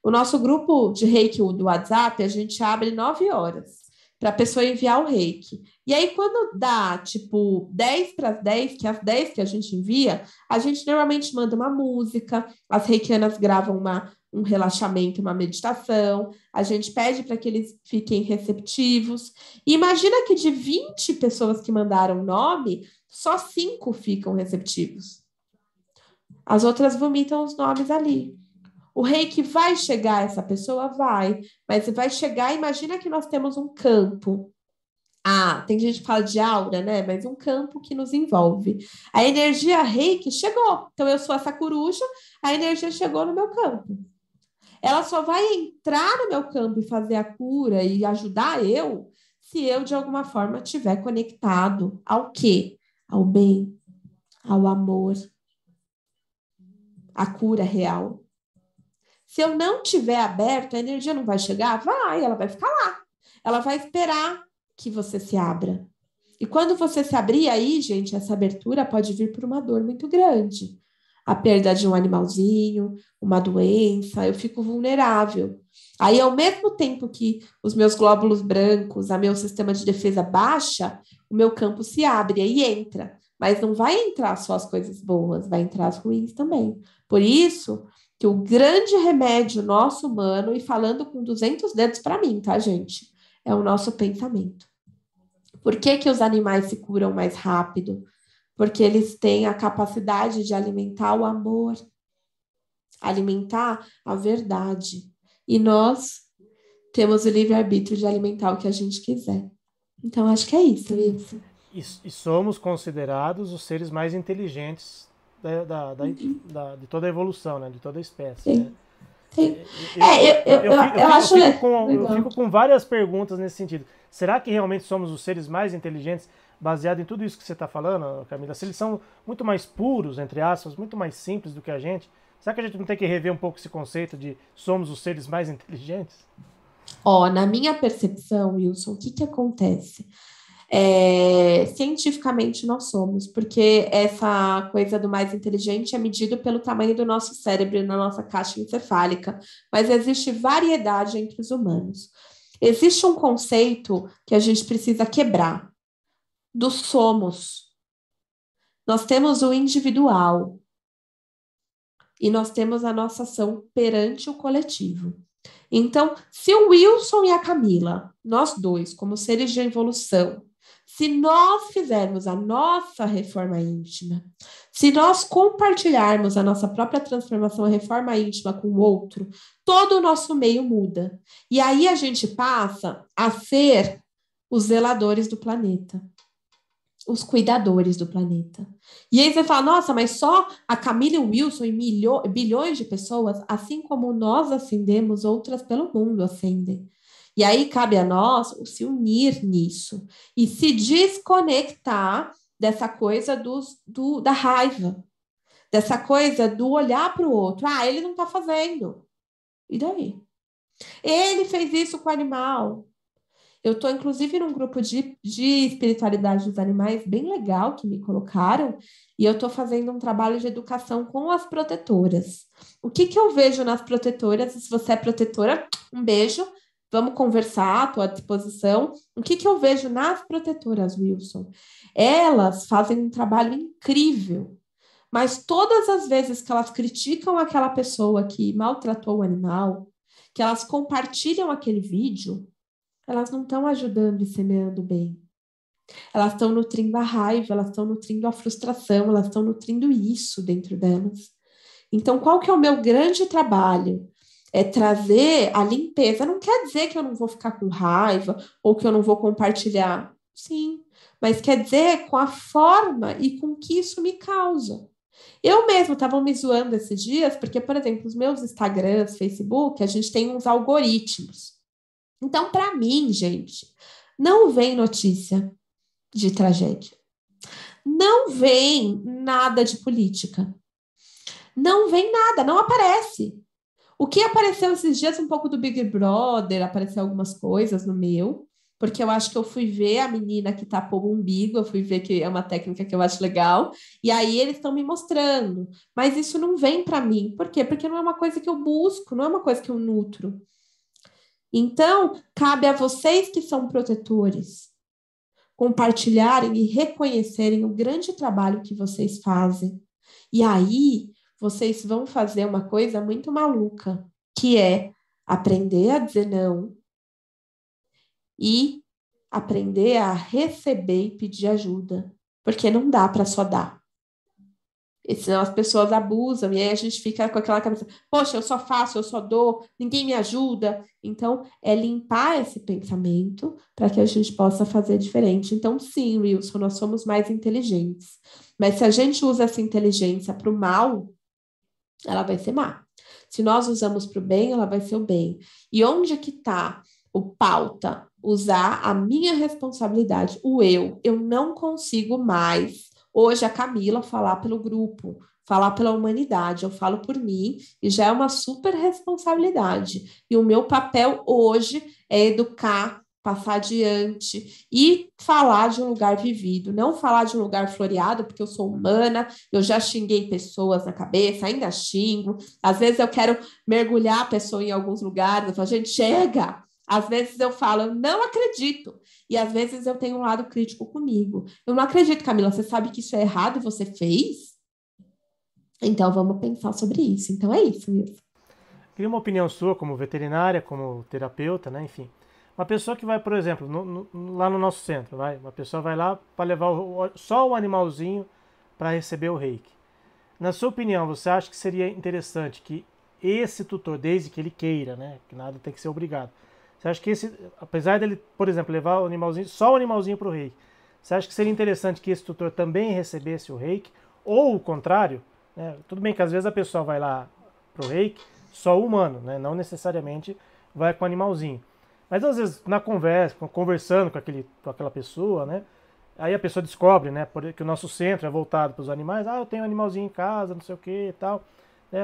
O nosso grupo de reiki do WhatsApp, a gente abre 9 horas para a pessoa enviar o reiki. E aí, quando dá, tipo, 10 para as 10, que é as 10 que a gente envia, a gente normalmente manda uma música, as reikianas gravam um relaxamento, uma meditação, a gente pede para que eles fiquem receptivos. E imagina que de 20 pessoas que mandaram nome, só 5 ficam receptivos. As outras vomitam os nomes ali. O reiki vai chegar a essa pessoa? Vai. Mas vai chegar, imagina que nós temos um campo tem gente que fala de aura, né? Mas um campo que nos envolve. A energia reiki chegou. Então, eu sou essa coruja, a energia chegou no meu campo. Ela só vai entrar no meu campo e fazer a cura e ajudar eu se eu, de alguma forma, estiver conectado ao quê? Ao bem, ao amor, à cura real. Se eu não tiver aberto, a energia não vai chegar? Vai, ela vai ficar lá. Ela vai esperar que você se abra. E quando você se abrir, aí, gente, essa abertura pode vir por uma dor muito grande. A perda de um animalzinho, uma doença, eu fico vulnerável. Aí, ao mesmo tempo que os meus glóbulos brancos, o meu sistema de defesa baixa, o meu campo se abre e entra. Mas não vai entrar só as coisas boas, vai entrar as ruins também. Por isso que o grande remédio nosso humano, e falando com 200 dedos para mim, tá, gente? É o nosso pensamento. Por que que os animais se curam mais rápido? Porque eles têm a capacidade de alimentar o amor, alimentar a verdade. E nós temos o livre-arbítrio de alimentar o que a gente quiser. Então, acho que é isso, Wilson. E somos considerados os seres mais inteligentes de toda a evolução, né? De toda a espécie. Né? Sim. Sim. Eu acho eu fico com várias perguntas nesse sentido. Será que realmente somos os seres mais inteligentes, baseado em tudo isso que você está falando, Camila? Se eles são muito mais puros, entre aspas, muito mais simples do que a gente, será que a gente não tem que rever um pouco esse conceito de somos os seres mais inteligentes? Na minha percepção, Wilson, o que que acontece? Cientificamente nós somos, porque essa coisa do mais inteligente é medido pelo tamanho do nosso cérebro na nossa caixa encefálica, mas existe variedade entre os humanos. Existe um conceito que a gente precisa quebrar, do somos. Nós temos o individual e nós temos a nossa ação perante o coletivo. Então, se o Wilson e a Camila, nós dois, como seres de evolução, se nós fizermos a nossa reforma íntima, se nós compartilharmos a nossa própria transformação, a reforma íntima com o outro, todo o nosso meio muda. E aí a gente passa a ser os zeladores do planeta, os cuidadores do planeta. E aí você fala, nossa, mas só a Camila e o Wilson e bilhões de pessoas, assim como nós ascendemos, outras pelo mundo ascendem. E aí cabe a nós se unir nisso e se desconectar dessa coisa da raiva, dessa coisa do olhar para o outro. Ele não está fazendo. E daí? Ele fez isso com o animal. Eu estou, inclusive, num grupo de espiritualidade dos animais bem legal que me colocaram, e eu estou fazendo um trabalho de educação com as protetoras. O que que eu vejo nas protetoras? Se você é protetora, um beijo, vamos conversar, estou à disposição. O que que eu vejo nas protetoras, Wilson? Elas fazem um trabalho incrível, mas todas as vezes que elas criticam aquela pessoa que maltratou o animal, que elas compartilham aquele vídeo, elas não estão ajudando e semeando bem. Elas estão nutrindo a raiva, elas estão nutrindo a frustração, elas estão nutrindo isso dentro delas. Então, qual que é o meu grande trabalho? É trazer a limpeza. Não quer dizer que eu não vou ficar com raiva ou que eu não vou compartilhar. Sim, mas quer dizer com a forma e com que isso me causa. Eu mesmo estava me zoando esses dias, porque, por exemplo, os meus Instagrams, Facebook, a gente tem uns algoritmos. Então, para mim, gente, não vem notícia de tragédia. Não vem nada de política. Não vem nada, não aparece. O que apareceu esses dias, um pouco do Big Brother, apareceu algumas coisas no meu, porque eu acho que eu fui ver a menina que tapou o umbigo, eu fui ver que é uma técnica que eu acho legal, e aí eles estão me mostrando. Mas isso não vem para mim. Por quê? Porque não é uma coisa que eu busco, não é uma coisa que eu nutro. Então, cabe a vocês que são protetores compartilharem e reconhecerem o grande trabalho que vocês fazem. E aí, vocês vão fazer uma coisa muito maluca, que é aprender a dizer não e aprender a receber e pedir ajuda, porque não dá para só dar. E senão as pessoas abusam, e aí a gente fica com aquela cabeça, poxa, eu só faço, eu só dou, ninguém me ajuda. Então, é limpar esse pensamento para que a gente possa fazer diferente. Então, sim, Wilson, nós somos mais inteligentes. Mas se a gente usa essa inteligência para o mal, ela vai ser má. Se nós usamos para o bem, ela vai ser o bem. E onde que está o pauta? Usar a minha responsabilidade, o eu. Eu não consigo mais, hoje, a Camila falar pelo grupo, falar pela humanidade. Eu falo por mim e já é uma super responsabilidade. E o meu papel hoje é educar, passar adiante e falar de um lugar vivido, não falar de um lugar floreado, porque eu sou humana, eu já xinguei pessoas na cabeça, ainda xingo. Às vezes eu quero mergulhar a pessoa em alguns lugares, eu falo, gente, chega! Às vezes eu falo, eu não acredito. E às vezes eu tenho um lado crítico comigo. Eu não acredito, Camila, você sabe que isso é errado e você fez? Então vamos pensar sobre isso. Então é isso, Wilson. Queria uma opinião sua como veterinária, como terapeuta, né? Enfim. Uma pessoa que vai, por exemplo, lá no nosso centro, uma pessoa vai lá para levar só o animalzinho para receber o reiki. Na sua opinião, você acha que seria interessante que esse tutor, desde que ele queira, né? Que nada tem que ser obrigado. Você acha que apesar dele, por exemplo, levar o animalzinho, só o animalzinho para o reiki, você acha que seria interessante que esse tutor também recebesse o reiki? Ou o contrário, né? Tudo bem que às vezes a pessoa vai lá para o reiki, só o humano, né? Não necessariamente vai com o animalzinho. Mas às vezes na conversa, conversando com aquela pessoa, né? Aí a pessoa descobre, né, que o nosso centro é voltado para os animais. Ah, eu tenho um animalzinho em casa, não sei o que e tal.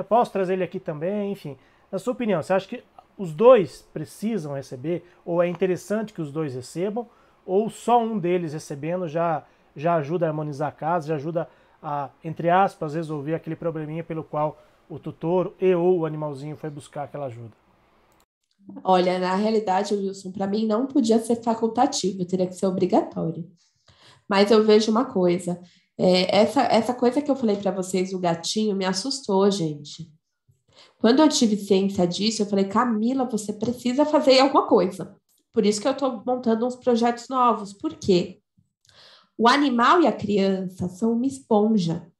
Posso trazer ele aqui também, enfim. Na sua opinião, você acha que os dois precisam receber? Ou é interessante que os dois recebam? Ou só um deles recebendo já ajuda a harmonizar a casa, já ajuda a, entre aspas, resolver aquele probleminha pelo qual o tutor e ou o animalzinho foi buscar aquela ajuda? Olha, na realidade, Wilson, para mim não podia ser facultativo, teria que ser obrigatório. Mas eu vejo uma coisa, essa coisa que eu falei para vocês, o gatinho, me assustou, gente. Quando eu tive ciência disso, eu falei, Camila, você precisa fazer alguma coisa. Por isso que eu estou montando uns projetos novos. Por quê? O animal e a criança são uma esponja.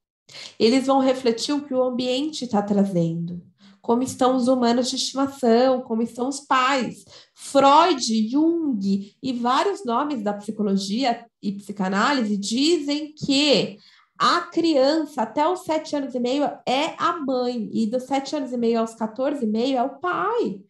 Eles vão refletir o que o ambiente está trazendo. Como estão os humanos de estimação, como estão os pais. Freud, Jung e vários nomes da psicologia e psicanálise dizem que a criança até os 7 anos e meio é a mãe, e dos 7 anos e meio aos 14 e meio é o pai.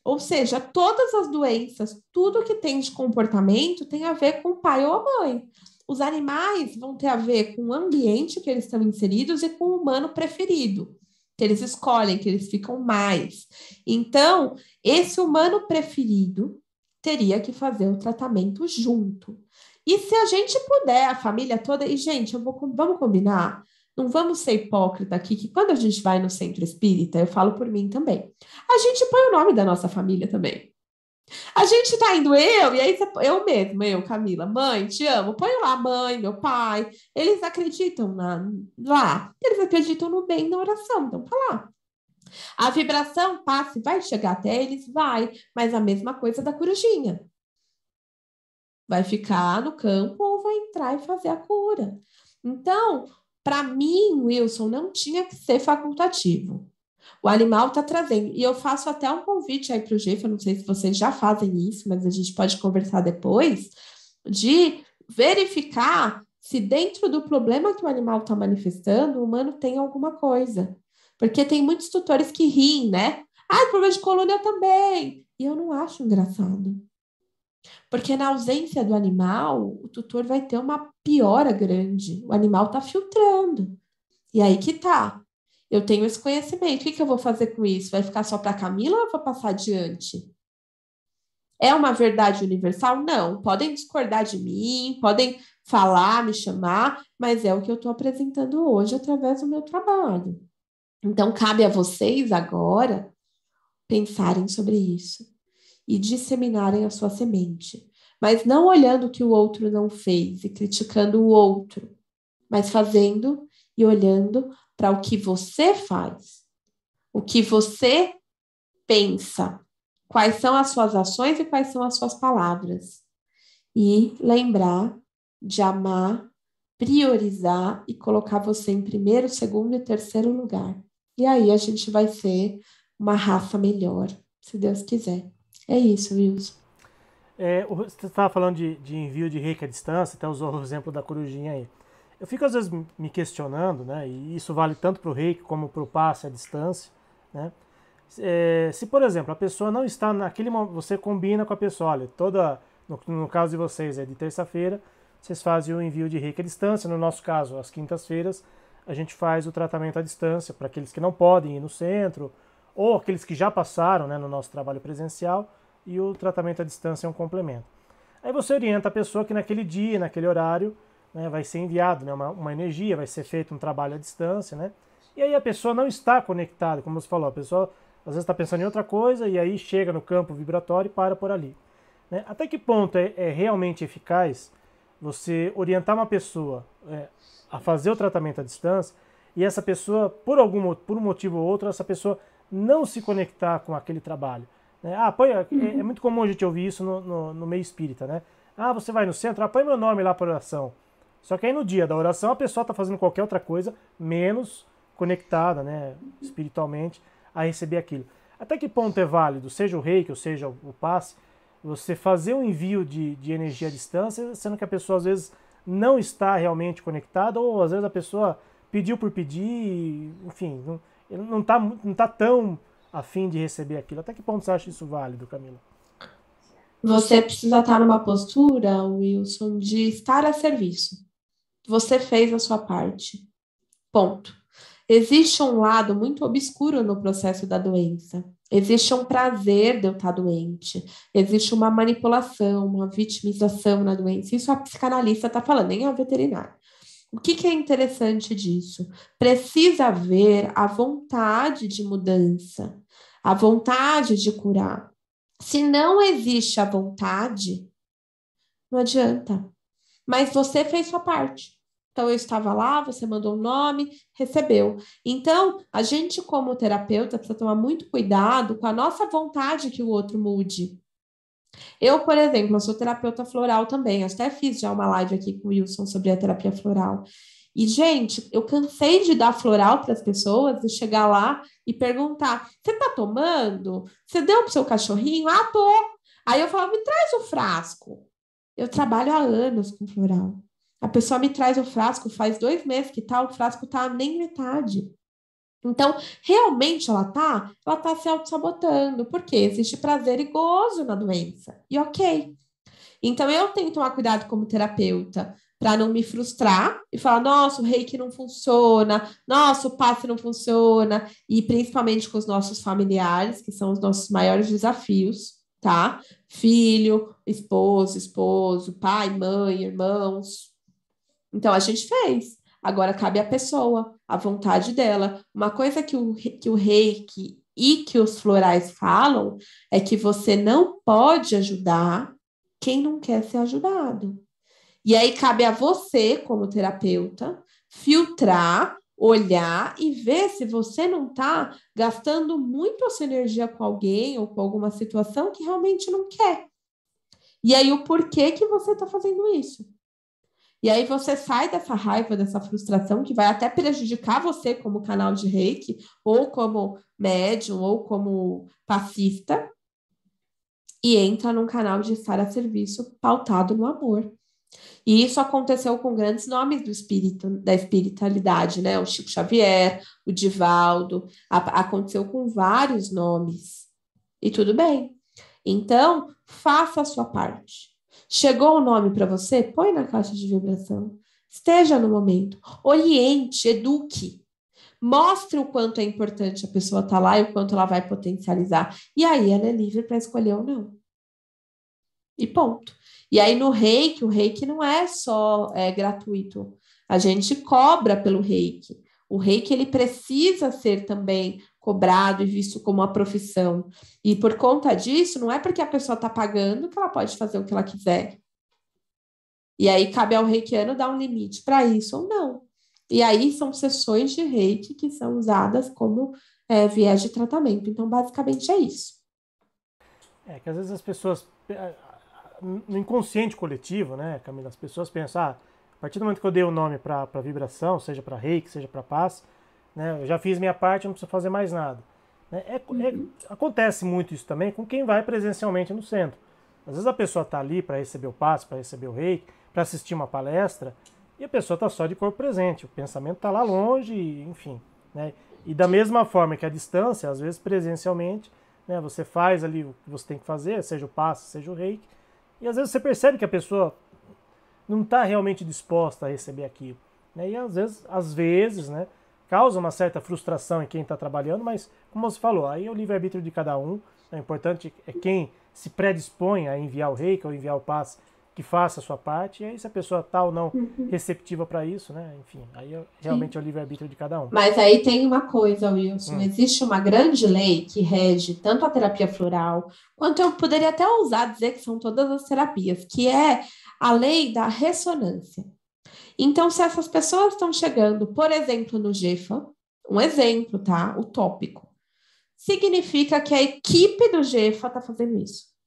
Ou seja, todas as doenças, tudo que tem de comportamento tem a ver com o pai ou a mãe. Os animais vão ter a ver com o ambiente que eles estão inseridos e com o humano preferido, que eles escolhem, que eles ficam mais. Então, esse humano preferido teria que fazer o tratamento junto. E se a gente puder, a família toda, e gente, vamos combinar, não vamos ser hipócrita aqui, que quando a gente vai no centro espírita, eu falo por mim também, a gente põe o nome da nossa família também. A gente tá indo e aí eu mesma, eu, Camila, mãe, te amo. Põe lá, mãe, meu pai. Eles acreditam lá. Eles acreditam no bem na oração. Então, tá lá. A vibração passa e vai chegar até eles? Vai. Mas a mesma coisa da corujinha. Vai ficar no campo ou vai entrar e fazer a cura. Então, para mim, Wilson, não tinha que ser facultativo. O animal está trazendo. E eu faço até um convite aí para o Jeff, eu não sei se vocês já fazem isso, mas a gente pode conversar depois, de verificar se dentro do problema que o animal está manifestando, o humano tem alguma coisa. Porque tem muitos tutores que riem, né? Ah, problema de coluna eu também. E eu não acho engraçado. Porque na ausência do animal, o tutor vai ter uma piora grande. O animal está filtrando. E aí que tá. Eu tenho esse conhecimento. O que que eu vou fazer com isso? Vai ficar só para Camila ou eu vou passar adiante? É uma verdade universal? Não. Podem discordar de mim, podem falar, me chamar, mas é o que eu estou apresentando hoje através do meu trabalho. Então, cabe a vocês agora pensarem sobre isso e disseminarem a sua semente. Mas não olhando o que o outro não fez e criticando o outro, mas fazendo e olhando para o que você faz, o que você pensa, quais são as suas ações e quais são as suas palavras. E lembrar de amar priorizar e colocar você em primeiro, segundo e terceiro lugar. E aí a gente vai ser uma raça melhor, se Deus quiser. É isso, Wilson. Você estava falando de envio de reiki à distância, até usou o exemplo da corujinha aí. Eu fico às vezes me questionando, né, e isso vale tanto para o reiki como para o passe à distância, né? Se, por exemplo, a pessoa não está naquele momento, você combina com a pessoa, olha, no caso de vocês, é de terça-feira, vocês fazem o envio de reiki à distância, no nosso caso, às quintas-feiras, a gente faz o tratamento à distância para aqueles que não podem ir no centro, ou aqueles que já passaram, né, no nosso trabalho presencial, e o tratamento à distância é um complemento. Aí você orienta a pessoa que naquele dia, naquele horário, né, vai ser enviado, né, uma energia, vai ser feito um trabalho à distância, né? E aí a pessoa não está conectada, como você falou, a pessoa às vezes está pensando em outra coisa e aí chega no campo vibratório e para por ali, né? Até que ponto é realmente eficaz você orientar uma pessoa a fazer o tratamento à distância e essa pessoa, por um motivo ou outro, essa pessoa não se conectar com aquele trabalho, né? É muito comum a gente ouvir isso no meio espírita, né? Ah, você vai no centro, põe meu nome lá para oração. Só que aí no dia da oração a pessoa está fazendo qualquer outra coisa, menos conectada, né, espiritualmente, a receber aquilo. Até que ponto é válido, seja o reiki ou seja o passe, você fazer um envio de energia à distância, sendo que a pessoa às vezes não está realmente conectada, ou às vezes a pessoa pediu por pedir, enfim, não tá tão afim de receber aquilo. Até que ponto você acha isso válido, Camila? Você precisa estar numa postura, Wilson, de estar a serviço. Você fez a sua parte. Ponto. Existe um lado muito obscuro no processo da doença. Existe um prazer de eu estar doente. Existe uma manipulação, uma vitimização na doença. Isso a psicanalista está falando, nem a veterinária. O que é interessante disso? Precisa haver a vontade de mudança, a vontade de curar. Se não existe a vontade, não adianta. Mas você fez sua parte. Então, eu estava lá, você mandou um nome, recebeu. Então, a gente, como terapeuta, precisa tomar muito cuidado com a nossa vontade que o outro mude. Eu, por exemplo, eu sou terapeuta floral também. Eu até fiz já uma live aqui com o Wilson sobre a terapia floral. E, gente, eu cansei de dar floral para as pessoas e chegar lá e perguntar: você está tomando? Você deu para o seu cachorrinho? Ah, tô. Aí eu falava: me traz o frasco. Eu trabalho há anos com floral. A pessoa me traz o frasco, faz 2 meses que tá, o frasco tá nem metade. Então, realmente ela tá se auto-sabotando, porque existe prazer e gozo na doença. E ok. Então, eu tenho que tomar cuidado como terapeuta para não me frustrar e falar, nossa, o reiki não funciona, nossa, o passe não funciona, e principalmente com os nossos familiares, que são os nossos maiores desafios, tá? Filho, esposo, pai, mãe, irmãos. Então, a gente fez. Agora cabe à pessoa, a vontade dela. Uma coisa que o reiki e que os florais falam é que você não pode ajudar quem não quer ser ajudado. E aí cabe a você, como terapeuta, filtrar, olhar e ver se você não está gastando muito a sua energia com alguém ou com alguma situação que realmente não quer. E aí o porquê que você está fazendo isso. E aí você sai dessa raiva, dessa frustração, que vai até prejudicar você como canal de reiki, ou como médium, ou como passista, e entra num canal de estar a serviço pautado no amor. E isso aconteceu com grandes nomes do espírito, da espiritualidade, né? O Chico Xavier, o Divaldo, aconteceu com vários nomes. E tudo bem. Então, faça a sua parte. Chegou o nome para você? Põe na caixa de vibração. Esteja no momento. Oriente, eduque. Mostre o quanto é importante a pessoa estar lá e o quanto ela vai potencializar. E aí ela é livre para escolher ou não. E ponto. E aí no reiki, o reiki não é só gratuito. A gente cobra pelo reiki. O reiki ele precisa ser também cobrado e visto como uma profissão. E por conta disso, não é porque a pessoa está pagando que ela pode fazer o que ela quiser. E aí cabe ao reikiano dar um limite para isso ou não. E aí são sessões de reiki que são usadas como viés de tratamento. Então, basicamente é isso. Que às vezes as pessoas, no inconsciente coletivo, né, Camila, as pessoas pensam, A partir do momento que eu dei o nome para vibração, seja para reiki, seja para paz, né, eu já fiz minha parte, eu não preciso fazer mais nada. Né? Acontece muito isso também com quem vai presencialmente no centro. Às vezes a pessoa está ali para receber o passe, para receber o reiki, para assistir uma palestra, e a pessoa está só de corpo presente, o pensamento está lá longe, enfim. Né? E da mesma forma que a distância, às vezes presencialmente, né, você faz ali o que você tem que fazer, seja o passe, seja o reiki, e às vezes você percebe que a pessoa não está realmente disposta a receber aquilo. Né? E às vezes, né, causa uma certa frustração em quem está trabalhando, mas, como você falou, aí é o livre-arbítrio de cada um. Né? O importante é quem se predispõe a enviar o reiki ou enviar o passe, que faça a sua parte, e aí se a pessoa está ou não receptiva para isso, né? Enfim, aí realmente é o livre-arbítrio de cada um. Mas aí tem uma coisa, Wilson, existe uma grande lei que rege tanto a terapia floral, quanto eu poderia até ousar dizer que são todas as terapias, que é a lei da ressonância. Então, se essas pessoas estão chegando, por exemplo, no GEFA, um exemplo, tá? Utópico, significa que a equipe do GEFA está fazendo isso.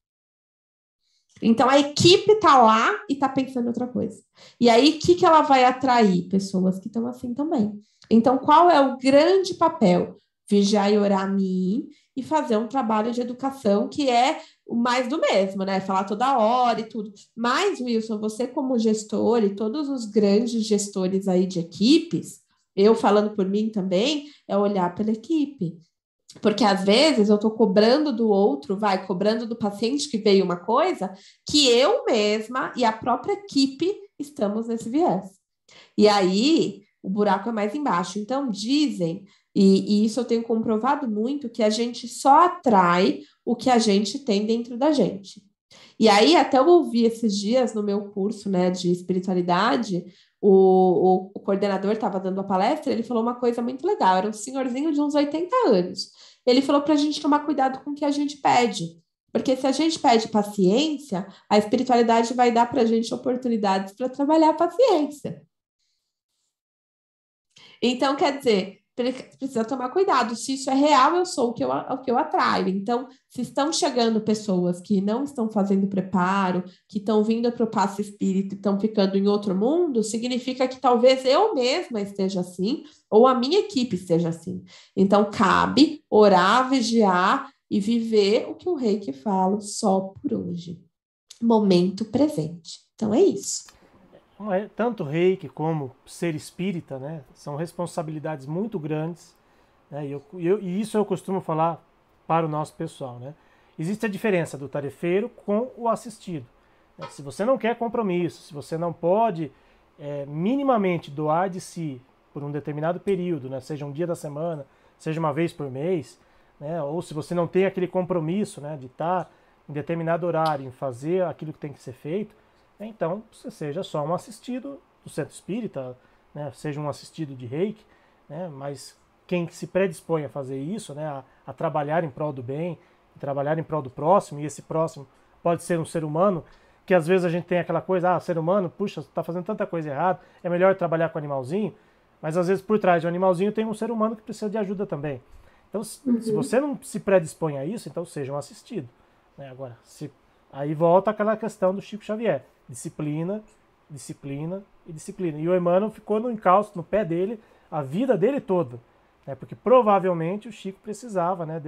Então, a equipe está lá e está pensando em outra coisa. E aí, o que ela vai atrair? Pessoas que estão assim também. Então, qual é o grande papel? Vigiar e orar a mim e fazer um trabalho de educação que é o mais do mesmo, né? Falar toda hora e tudo. Mas, Wilson, você como gestor e todos os grandes gestores aí de equipes, eu falando por mim também, é olhar pela equipe. Porque às vezes eu estou cobrando do outro, cobrando do paciente que veio uma coisa que eu mesma e a própria equipe estamos nesse viés. E aí o buraco é mais embaixo. Então dizem, e isso eu tenho comprovado muito, que a gente só atrai o que a gente tem dentro da gente. E aí até eu ouvi esses dias no meu curso, né, de espiritualidade, o coordenador estava dando a palestra, ele falou uma coisa muito legal, era um senhorzinho de uns 80 anos. Ele falou para a gente tomar cuidado com o que a gente pede, porque se a gente pede paciência, a espiritualidade vai dar para a gente oportunidades para trabalhar a paciência. Então, quer dizer, precisa tomar cuidado. Se isso é real, eu sou o que eu atraio. Então, se estão chegando pessoas que não estão fazendo preparo, que estão vindo para o passe espírito e estão ficando em outro mundo, significa que talvez eu mesma esteja assim, ou a minha equipe esteja assim. Então, cabe orar, vigiar e viver o que o Reiki fala só por hoje. Momento presente. Então, é isso. Tanto reiki como ser espírita, né, são responsabilidades muito grandes, né, e isso eu costumo falar para o nosso pessoal. Né. Existe a diferença do tarefeiro com o assistido. Se você não quer compromisso, se você não pode minimamente doar de si por um determinado período, né, seja um dia da semana, seja uma vez por mês, né, ou se você não tem aquele compromisso, né, de estar em determinado horário, em fazer aquilo que tem que ser feito, então você seja só um assistido do centro espírita, né, seja um assistido de reiki, né, mas quem se predispõe a fazer isso, né, a trabalhar em prol do bem, trabalhar em prol do próximo, e esse próximo pode ser um ser humano, que às vezes a gente tem aquela coisa, ser humano, puxa, está fazendo tanta coisa errada, é melhor trabalhar com animalzinho, mas às vezes por trás de um animalzinho tem um ser humano que precisa de ajuda também. Então, se você não se predispõe a isso, então seja um assistido. Né? Agora, aí volta aquela questão do Chico Xavier. Disciplina, disciplina e disciplina. E o Emmanuel ficou no encalço, no pé dele, a vida dele toda. Né? Porque provavelmente o Chico precisava, né,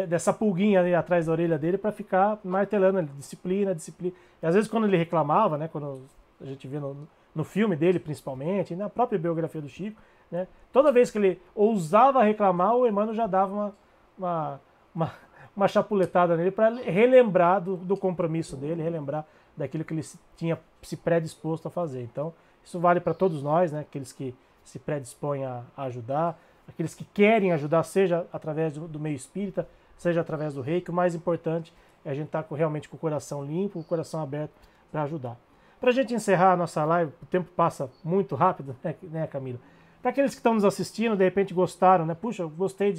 dessa pulguinha ali atrás da orelha dele para ficar martelando ali, disciplina, disciplina. E às vezes quando ele reclamava, né, quando a gente vê no filme dele principalmente, e na própria biografia do Chico, né, toda vez que ele ousava reclamar, o Emmanuel já dava uma chapuletada nele para relembrar do compromisso dele, relembrar daquilo que ele tinha se predisposto a fazer. Então, isso vale para todos nós, né? Aqueles que se predispõem a ajudar, aqueles que querem ajudar, seja através do meio espírita, seja através do reiki. O mais importante é a gente estar realmente com o coração limpo, o coração aberto para ajudar. Para a gente encerrar a nossa live, o tempo passa muito rápido, né, Camila? Para aqueles que estão nos assistindo, de repente gostaram, né? Puxa, eu gostei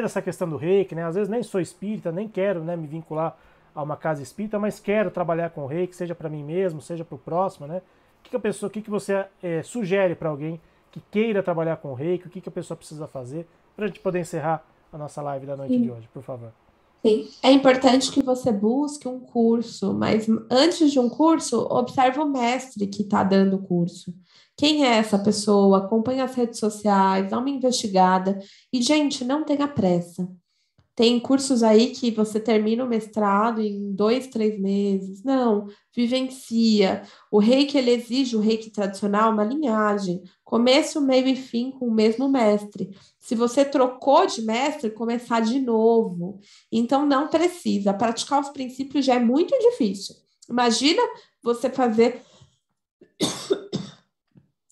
dessa questão do reiki, né? Às vezes nem sou espírita, nem quero, né, me vincular a uma casa espírita, mas quero trabalhar com o reiki, seja para mim mesmo, seja para o próximo, né? O que você sugere para alguém que queira trabalhar com o reiki? O que a pessoa precisa fazer para a gente poder encerrar a nossa live da noite de hoje, por favor? Sim. É importante que você busque um curso, mas antes de um curso, observe o mestre que está dando o curso. Quem é essa pessoa? Acompanhe as redes sociais, dá uma investigada. E, gente, não tenha pressa. Tem cursos aí que você termina o mestrado em 2, 3 meses. Não, vivencia. O reiki, ele exige o reiki tradicional, uma linhagem. Começo, meio e fim com o mesmo mestre. Se você trocou de mestre, começar de novo. Então, não precisa. Praticar os princípios já é muito difícil. Imagina você fazer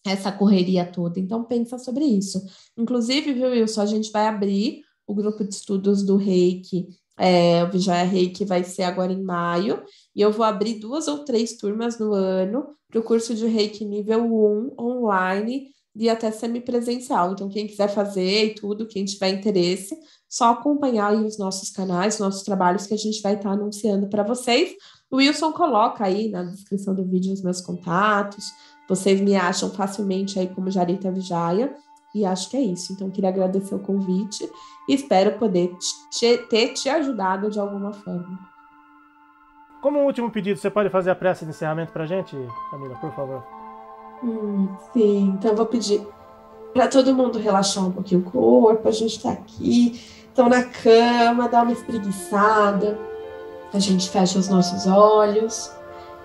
essa correria toda. Então, pensa sobre isso. Inclusive, viu, Wilson, a gente vai abrir o grupo de estudos do Reiki, o Vijaya Reiki vai ser agora em maio, e eu vou abrir 2 ou 3 turmas no ano para o curso de Reiki nível 1 online e até semipresencial. Então, quem quiser fazer e tudo, quem tiver interesse, só acompanhar aí os nossos canais, nossos trabalhos que a gente vai estar anunciando para vocês. O Wilson coloca aí na descrição do vídeo os meus contatos. Vocês me acham facilmente aí como Jarita Vijaya. E acho que é isso. Então, queria agradecer o convite e espero poder ter te ajudado de alguma forma. Como último pedido, você pode fazer a prece de encerramento pra gente, Camila, por favor? Sim, então eu vou pedir para todo mundo relaxar um pouquinho o corpo. A gente está aqui, então na cama, dá uma espreguiçada. A gente fecha os nossos olhos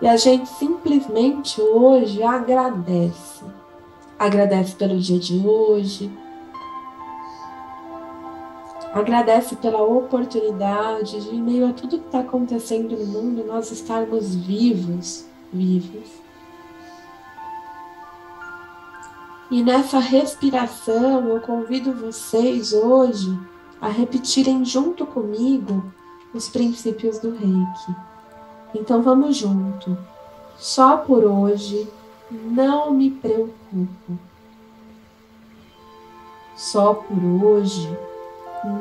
e a gente simplesmente hoje agradece. Agradece pelo dia de hoje, agradece pela oportunidade de, em meio a tudo que está acontecendo no mundo, nós estarmos vivos. E nessa respiração, eu convido vocês hoje a repetirem junto comigo os princípios do Reiki. Então vamos junto. Só por hoje, não me preocupo. Só por hoje,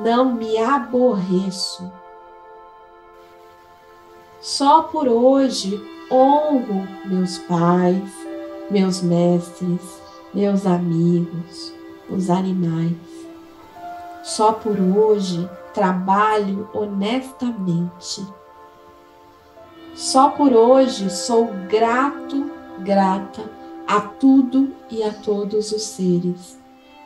não me aborreço. Só por hoje, honro meus pais, meus mestres, meus amigos, os animais. Só por hoje, trabalho honestamente. Só por hoje, sou grato, grata a tudo e a todos os seres.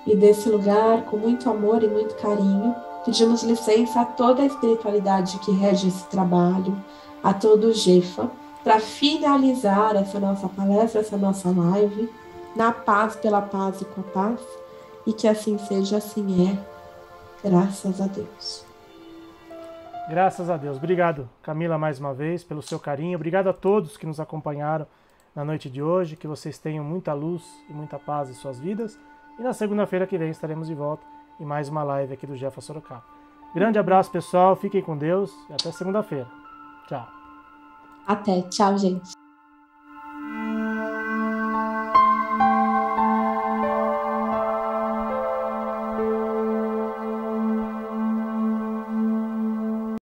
E desse lugar, com muito amor e muito carinho, pedimos licença a toda a espiritualidade que rege esse trabalho, a todo o Jefa, para finalizar essa nossa palestra, essa nossa live, na paz, pela paz e com a paz, e que assim seja, assim é, graças a Deus. Graças a Deus. Obrigado, Camila, mais uma vez, pelo seu carinho. Obrigado a todos que nos acompanharam na noite de hoje, que vocês tenham muita luz e muita paz em suas vidas. E na segunda-feira que vem estaremos de volta em mais uma live aqui do Jefa Sorocaba. Grande abraço, pessoal. Fiquem com Deus e até segunda-feira. Tchau. Até. Tchau, gente.